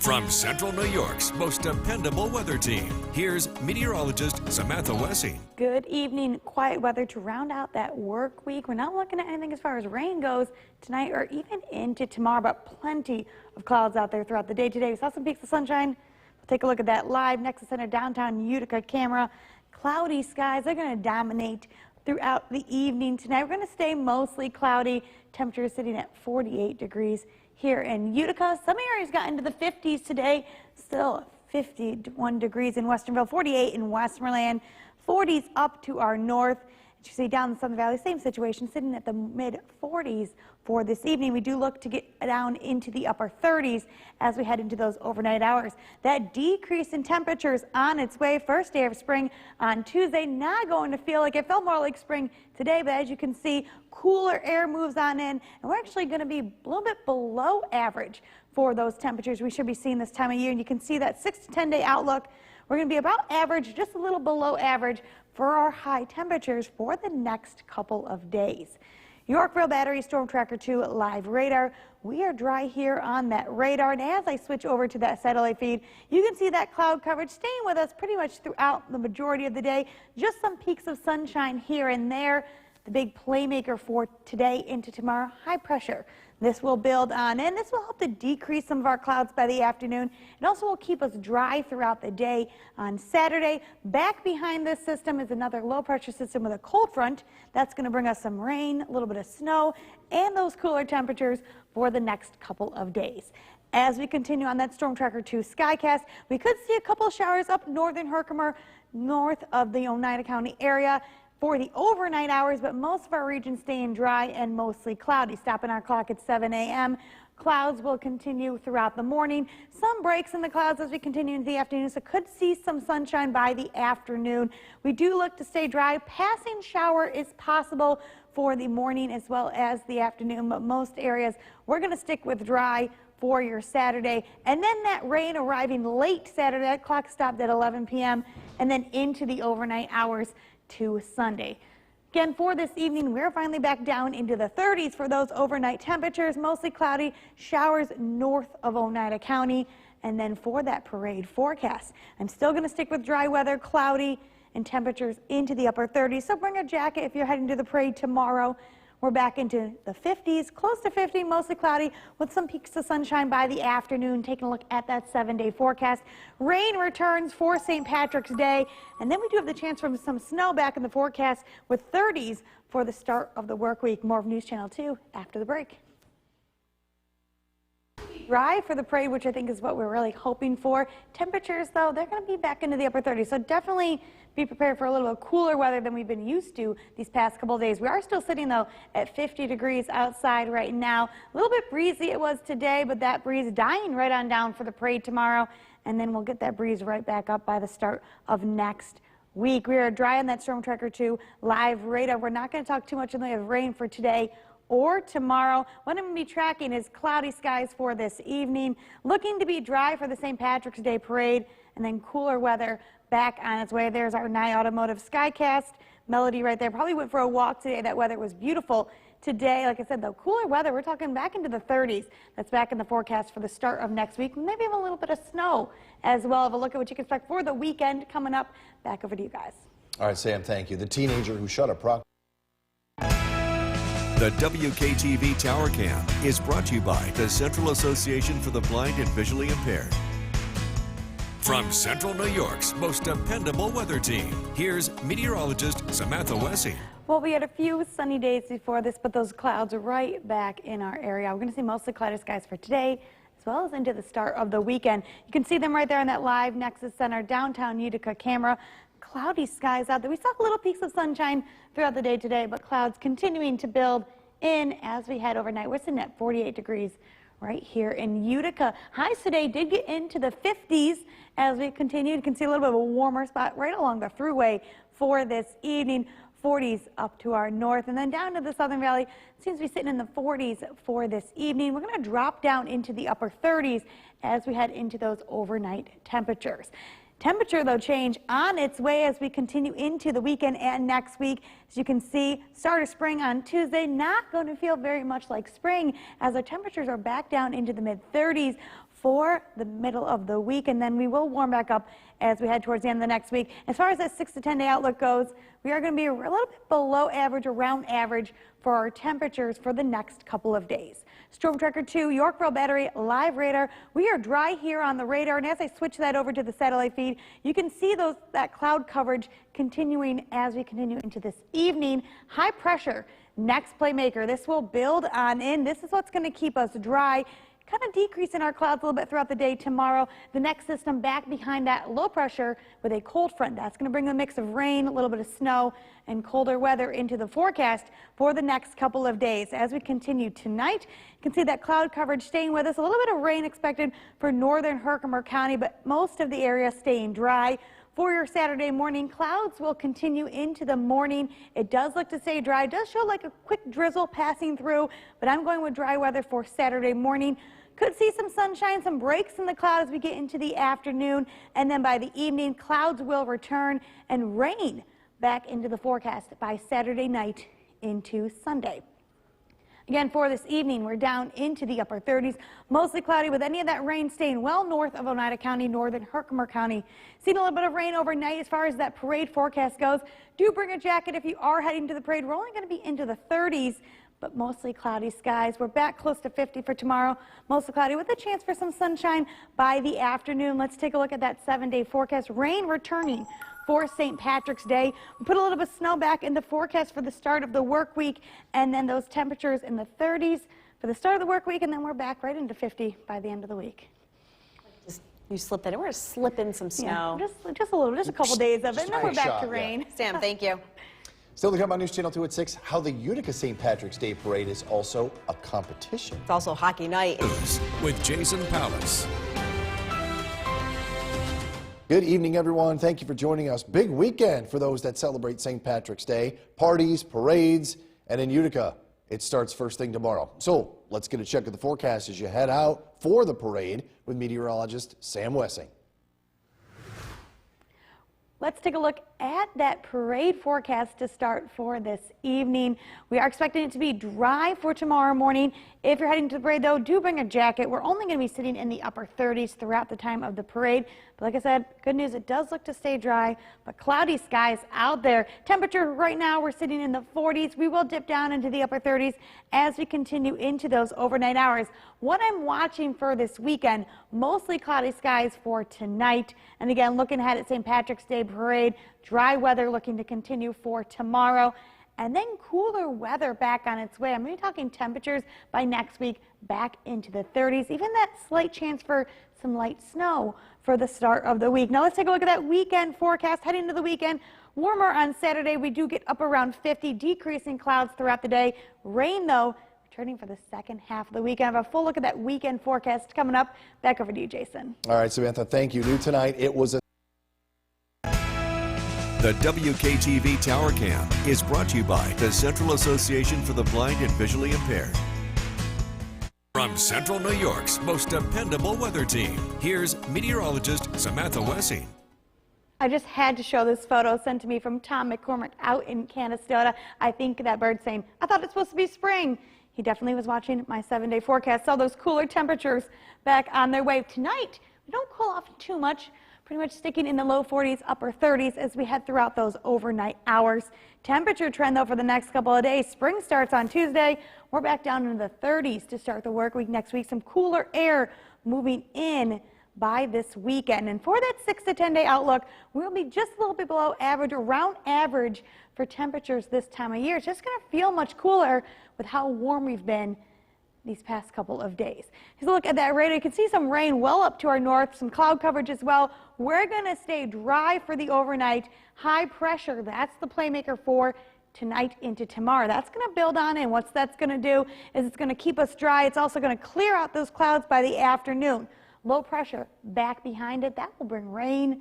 From Central New York's most dependable weather team, here's meteorologist Samantha Wessing. Good evening. Quiet weather to round out that work week. We're not looking at anything as far as rain goes tonight or even into tomorrow, but plenty of clouds out there throughout the day today. We saw some peaks of sunshine. We'll take a look at that live Nexus Center downtown Utica camera. Cloudy skies, they're going to dominate throughout the evening tonight. We're going to stay mostly cloudy. Temperature sitting at 48 degrees here in Utica. Some areas got into the 50s today. Still 51 degrees in Westernville, 48 in Westmoreland, 40s up to our north. But you see down in the Southern Valley, same situation, sitting at the mid-40s for this evening. We do look to get down into the upper 30s as we head into those overnight hours. That decrease in temperatures on its way. First day of spring on Tuesday. Not going to feel like it. Felt more like spring today, but as you can see, cooler air moves on in, and we're actually going to be a little bit below average for those temperatures we should be seeing this time of year. And you can see that 6 to 10 day outlook. We're going to be about average, just a little below average for our high temperatures for the next couple of days. Yorkville Battery Storm Tracker 2 live radar. We are dry here on that radar, and as I switch over to that satellite feed, you can see that cloud coverage staying with us pretty much throughout the majority of the day. Just some peaks of sunshine here and there. The big playmaker for today into tomorrow, high pressure. This will build on in. This will help to decrease some of our clouds by the afternoon. It also will keep us dry throughout the day on Saturday. Back behind this system is another low pressure system with a cold front. That's going to bring us some rain, a little bit of snow, and those cooler temperatures for the next couple of days. As we continue on that Storm Tracker 2 Skycast, we could see a couple of showers up northern Herkimer, north of the Oneida County area for the overnight hours, but most of our region staying dry and mostly cloudy. Stopping our clock at 7 a.m. Clouds will continue throughout the morning. Some breaks in the clouds as we continue into the afternoon, so could see some sunshine by the afternoon. We do look to stay dry. Passing shower is possible for the morning as well as the afternoon, but most areas we're going to stick with dry for your Saturday. And then that rain arriving late Saturday. That clock stopped at 11 p.m. and then into the overnight hours to Sunday. Again, for this evening, we're finally back down into the 30s for those overnight temperatures, mostly cloudy, showers north of Oneida County. And then for that parade forecast, I'm still going to stick with dry weather, cloudy, and temperatures into the upper 30s. So bring a jacket if you're heading to the parade tomorrow. We're back into the 50s, close to 50, mostly cloudy, with some peaks of sunshine by the afternoon. Taking a look at that 7-day forecast. Rain returns for St. Patrick's Day, and then we do have the chance for some snow back in the forecast with 30s for the start of the work week. More of News Channel 2 after the break. Dry for the parade, which I think is what we're really hoping for. Temperatures, though, they're going to be back into the upper 30s, so definitely be prepared for a little bit cooler weather than we've been used to these past couple of days. We are still sitting, though, at 50 degrees outside right now. A little bit breezy it was today, but that breeze dying right on down for the parade tomorrow, and then we'll get that breeze right back up by the start of next week. We are dry on that Storm Tracker 2 live radar. We're not going to talk too much in the way of rain for today or tomorrow. What I'm going to be tracking is cloudy skies for this evening, looking to be dry for the St. Patrick's Day parade, and then cooler weather back on its way. There's our Nye Automotive Skycast. Melody right there. Probably went for a walk today. That weather was beautiful today. Like I said, though, cooler weather. We're talking back into the 30s. That's back in the forecast for the start of next week. Maybe even a little bit of snow as well. Have a look at what you can expect for the weekend coming up. Back over to you guys. All right, Sam, thank you. The teenager who shot a The WKTV Tower Cam is brought to you by the Central Association for the Blind and Visually Impaired. From Central New York's most dependable weather team, here's meteorologist Samantha Wessing. Well, we had a few sunny days before this, but those clouds are right back in our area. We're going to see mostly cloudy skies for today, as well as into the start of the weekend. You can see them right there on that live Nexus Center downtown Utica camera. Cloudy skies out there. We saw little peaks of sunshine throughout the day today, but clouds continuing to build in as we head overnight. We're sitting at 48 degrees right here in Utica. Highs today did get into the 50s as we continued. You can see a little bit of a warmer spot right along the thruway for this evening. 40s up to our north, and then down to the Southern Valley. It seems to be sitting in the 40s for this evening. We're going to drop down into the upper 30s as we head into those overnight temperatures. Temperature, though, change on its way as we continue into the weekend and next week. As you can see, start of spring on Tuesday, not going to feel very much like spring as our temperatures are back down into the mid-30s for the middle of the week, and then we will warm back up as we head towards the end of the next week. As far as that 6 to 10 day outlook goes, we are going to be a little bit below average, around average for our temperatures for the next couple of days. Storm Tracker 2, Yorkville Battery live radar. We are dry here on the radar, and as I switch that over to the satellite feed, you can see that cloud coverage continuing as we continue into this evening. High pressure, next playmaker. This will build on in. This is what's going to keep us dry. kind of decrease in our clouds a little bit throughout the day tomorrow. The next system back behind that low pressure with a cold front. That's going to bring a mix of rain, a little bit of snow, and colder weather into the forecast for the next couple of days. As we continue tonight, you can see that cloud coverage staying with us. A little bit of rain expected for northern Herkimer County, but most of the area staying dry. For your Saturday morning, clouds will continue into the morning. It does look to stay dry. It does show like a quick drizzle passing through, but I'm going with dry weather for Saturday morning. Could see some sunshine, some breaks in the clouds as we get into the afternoon, and then by the evening, clouds will return and rain back into the forecast by Saturday night into Sunday. Again, for this evening, we're down into the upper 30s, mostly cloudy with any of that rain staying well north of Oneida County, northern Herkimer County. Seeing a little bit of rain overnight as far as that parade forecast goes. Do bring a jacket if you are heading to the parade. We're only going to be into the 30s, but mostly cloudy skies. We're back close to 50 for tomorrow, mostly cloudy with a chance for some sunshine by the afternoon. Let's take a look at that 7-day forecast. Rain returning for St. Patrick's Day. We put a little bit of snow back in the forecast for the start of the work week, and then those temperatures in the 30s for the start of the work week, and then we're back right into 50 by the end of the week. You slip that in. We're going to slip in some snow. Yeah, just a little, just a couple days of it, and then we're back to rain. Sam, thank you. Still to come on News Channel 2 at 6, how the Utica St. Patrick's Day Parade is also a competition. It's also hockey night. With Jason Palace. Good evening, everyone. Thank you for joining us. Big weekend for those that celebrate St. Patrick's Day. Parties, parades, and in Utica, it starts first thing tomorrow. So let's get a check of the forecast as you head out for the parade with meteorologist Sam Wessing. Let's take a look at that parade forecast to start for this evening. We are expecting it to be dry for tomorrow morning. If you're heading to the parade, though, do bring a jacket. We're only going to be sitting in the upper 30s throughout the time of the parade. But like I said, good news, it does look to stay dry, but cloudy skies out there. Temperature right now, we're sitting in the 40s. We will dip down into the upper 30s as we continue into those overnight hours. What I'm watching for this weekend, mostly cloudy skies for tonight. And again, looking ahead at St. Patrick's Day Parade, dry weather looking to continue for tomorrow. And then cooler weather back on its way. I'm going to be talking temperatures by next week back into the 30s. Even that slight chance for some light snow for the start of the week. Now let's take a look at that weekend forecast. Heading into the weekend, warmer on Saturday. We do get up around 50, decreasing clouds throughout the day. Rain, though, returning for the second half of the weekend. I have a full look at that weekend forecast coming up. Back over to you, Jason. All right, Samantha, thank you. New tonight, it was a The WKTV Tower Cam is brought to you by the Central Association for the Blind and Visually Impaired. From Central New York's most dependable weather team, here's meteorologist Samantha Wessing. I just had to show this photo sent to me from Tom McCormick out in Canastota. I think that bird's saying, I thought it's supposed to be spring. He definitely was watching my 7-day forecast. Saw those cooler temperatures back on their way. Tonight, we don't cool off too much. Pretty much sticking in the low 40s, upper 30s as we head throughout those overnight hours. Temperature trend, though, for the next couple of days. Spring starts on Tuesday. We're back down into the 30s to start the work week next week. Some cooler air moving in by this weekend. And for that 6 to 10 day outlook, we'll be just a little bit below average, around average for temperatures this time of year. It's just going to feel much cooler with how warm we've been these past couple of days. As a look at that radar, you can see some rain well up to our north, some cloud coverage as well. We're going to stay dry for the overnight. High pressure, that's the playmaker for tonight into tomorrow. That's going to build on, and what that's going to do is it's going to keep us dry. It's also going to clear out those clouds by the afternoon. Low pressure back behind it. That will bring rain,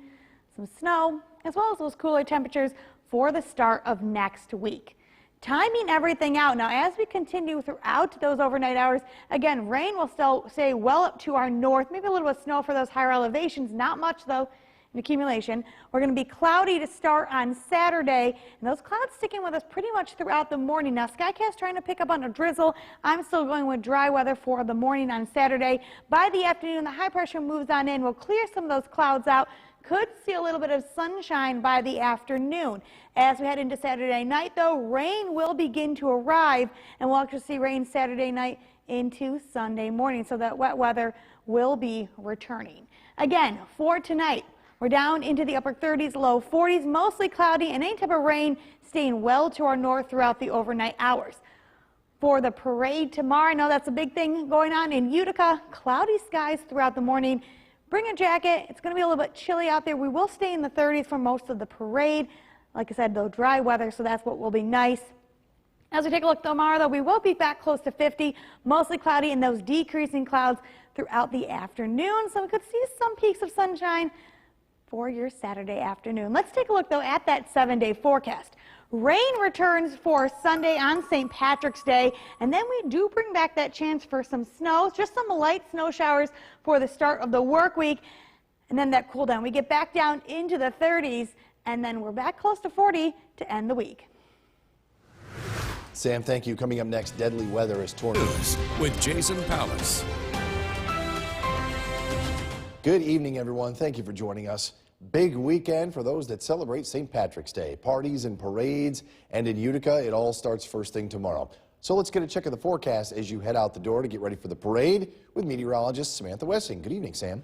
some snow, as well as those cooler temperatures for the start of next week. Timing everything out. Now, as we continue throughout those overnight hours, again, rain will still stay well up to our north. Maybe a little bit of snow for those higher elevations. Not much, though, in accumulation. We're going to be cloudy to start on Saturday, and those clouds sticking with us pretty much throughout the morning. Now, Skycast trying to pick up on a drizzle. I'm still going with dry weather for the morning on Saturday. By the afternoon, the high pressure moves on in. We'll clear some of those clouds out. Could see a little bit of sunshine by the afternoon. As we head into Saturday night, though, rain will begin to arrive, and we'll actually see rain Saturday night into Sunday morning, so that wet weather will be returning. Again, for tonight, we're down into the upper 30s, low 40s, mostly cloudy, and any type of rain staying well to our north throughout the overnight hours. for the parade tomorrow. I know that's a big thing going on in Utica. Cloudy skies throughout the morning. Bring a jacket. It's going to be a little bit chilly out there. We will stay in the 30s for most of the parade. Like I said, though, dry weather, so that's what will be nice. As we take a look tomorrow, though, we will be back close to 50, mostly cloudy, and those decreasing clouds throughout the afternoon. So we could see some peaks of sunshine for your Saturday afternoon. Let's take a look, though, at that 7-day forecast. Rain returns for Sunday on St. Patrick's Day, and then we do bring back that chance for some snow, just some light snow showers for the start of the work week, and then that cool down. We get back down into the 30s, and then we're back close to 40 to end the week. Sam, thank you. Coming up next, deadly weather is tornadoes. With Jason Pallas. Good evening, everyone. Thank you for joining us. Big weekend for those that celebrate St. Patrick's Day. Parties and parades, and in Utica, it all starts first thing tomorrow. So let's get a check of the forecast as you head out the door to get ready for the parade with meteorologist Samantha Wessing. Good evening, Sam.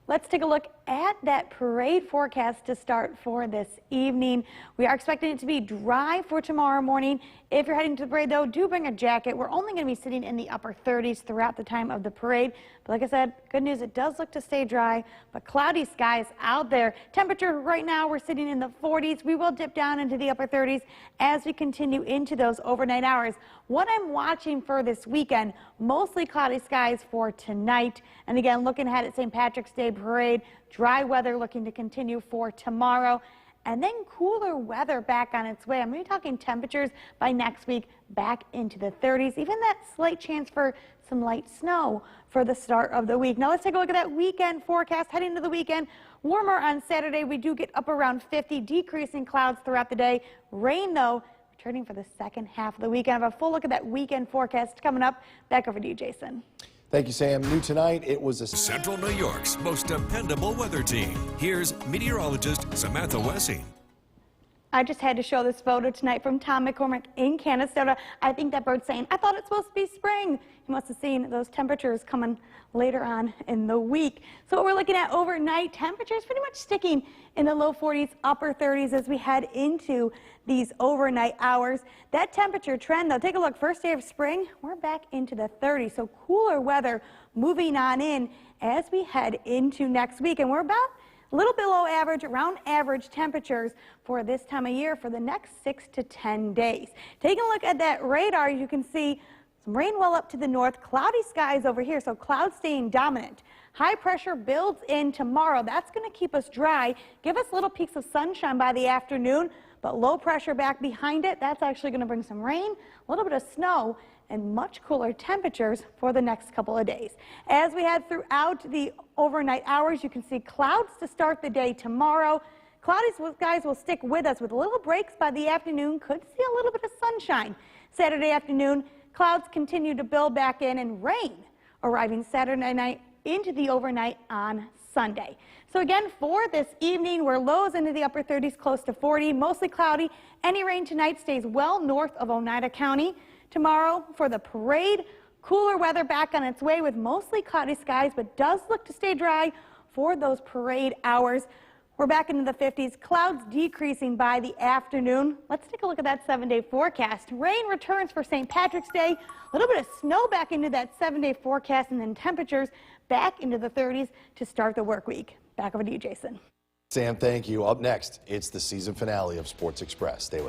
Let's take a look at that parade forecast to start for this evening. We are expecting it to be dry for tomorrow morning. If you're heading to the parade, though, do bring a jacket. We're only going to be sitting in the upper 30s throughout the time of the parade. But like I said, good news, it does look to stay dry, but cloudy skies out there. Temperature right now, we're sitting in the 40s. We will dip down into the upper 30s as we continue into those overnight hours. What I'm watching for this weekend, mostly cloudy skies for tonight. And again, looking ahead at St. Patrick's Day parade, dry weather looking to continue for tomorrow, and then cooler weather back on its way. I'm going to be talking temperatures by next week back into the 30s, even that slight chance for some light snow for the start of the week. Now let's take a look at that weekend forecast. Heading into the weekend, warmer on Saturday. We do get up around 50, decreasing clouds throughout the day. Rain, though, returning for the second half of the weekend. I have a full look at that weekend forecast coming up. Back over to you, Jason. Thank you, Sam. New tonight, it was a Central New York's most dependable weather team. Here's meteorologist Samantha Wessing. I just had to show this photo tonight from Tom McCormick in Canastota. I think that bird's saying, I thought it's supposed to be spring. You must have seen those temperatures coming later on in the week. So what we're looking at overnight, temperatures pretty much sticking in the low 40s, upper 30s as we head into these overnight hours. That temperature trend, though, take a look. First day of spring, we're back into the 30s. So cooler weather moving on in as we head into next week. And we're about a little below average, around average temperatures for this time of year for the next 6 to 10 days. Taking a look at that radar, you can see some rain well up to the north, cloudy skies over here, so clouds staying dominant. High pressure builds in tomorrow. That's going to keep us dry, give us little peaks of sunshine by the afternoon, but low pressure back behind it. That's actually going to bring some rain, a little bit of snow, and much cooler temperatures for the next couple of days. As we head throughout the overnight hours, you can see clouds to start the day tomorrow. Cloudy skies will stick with us with little breaks by the afternoon. Could see a little bit of sunshine. Saturday afternoon, clouds continue to build back in, and rain arriving Saturday night into the overnight on Sunday. So again, for this evening, we're lows into the upper 30s, close to 40, mostly cloudy. Any rain tonight stays well north of Oneida County. Tomorrow for the parade, cooler weather back on its way with mostly cloudy skies, but does look to stay dry for those parade hours. We're back into the 50s, clouds decreasing by the afternoon. Let's take a look at that 7-day forecast. Rain returns for St. Patrick's Day, a little bit of snow back into that 7-day forecast, and then temperatures back into the 30s to start the work week. Back over to you, Jason. Sam, thank you. Up next, it's the season finale of Sports Express. Stay with us.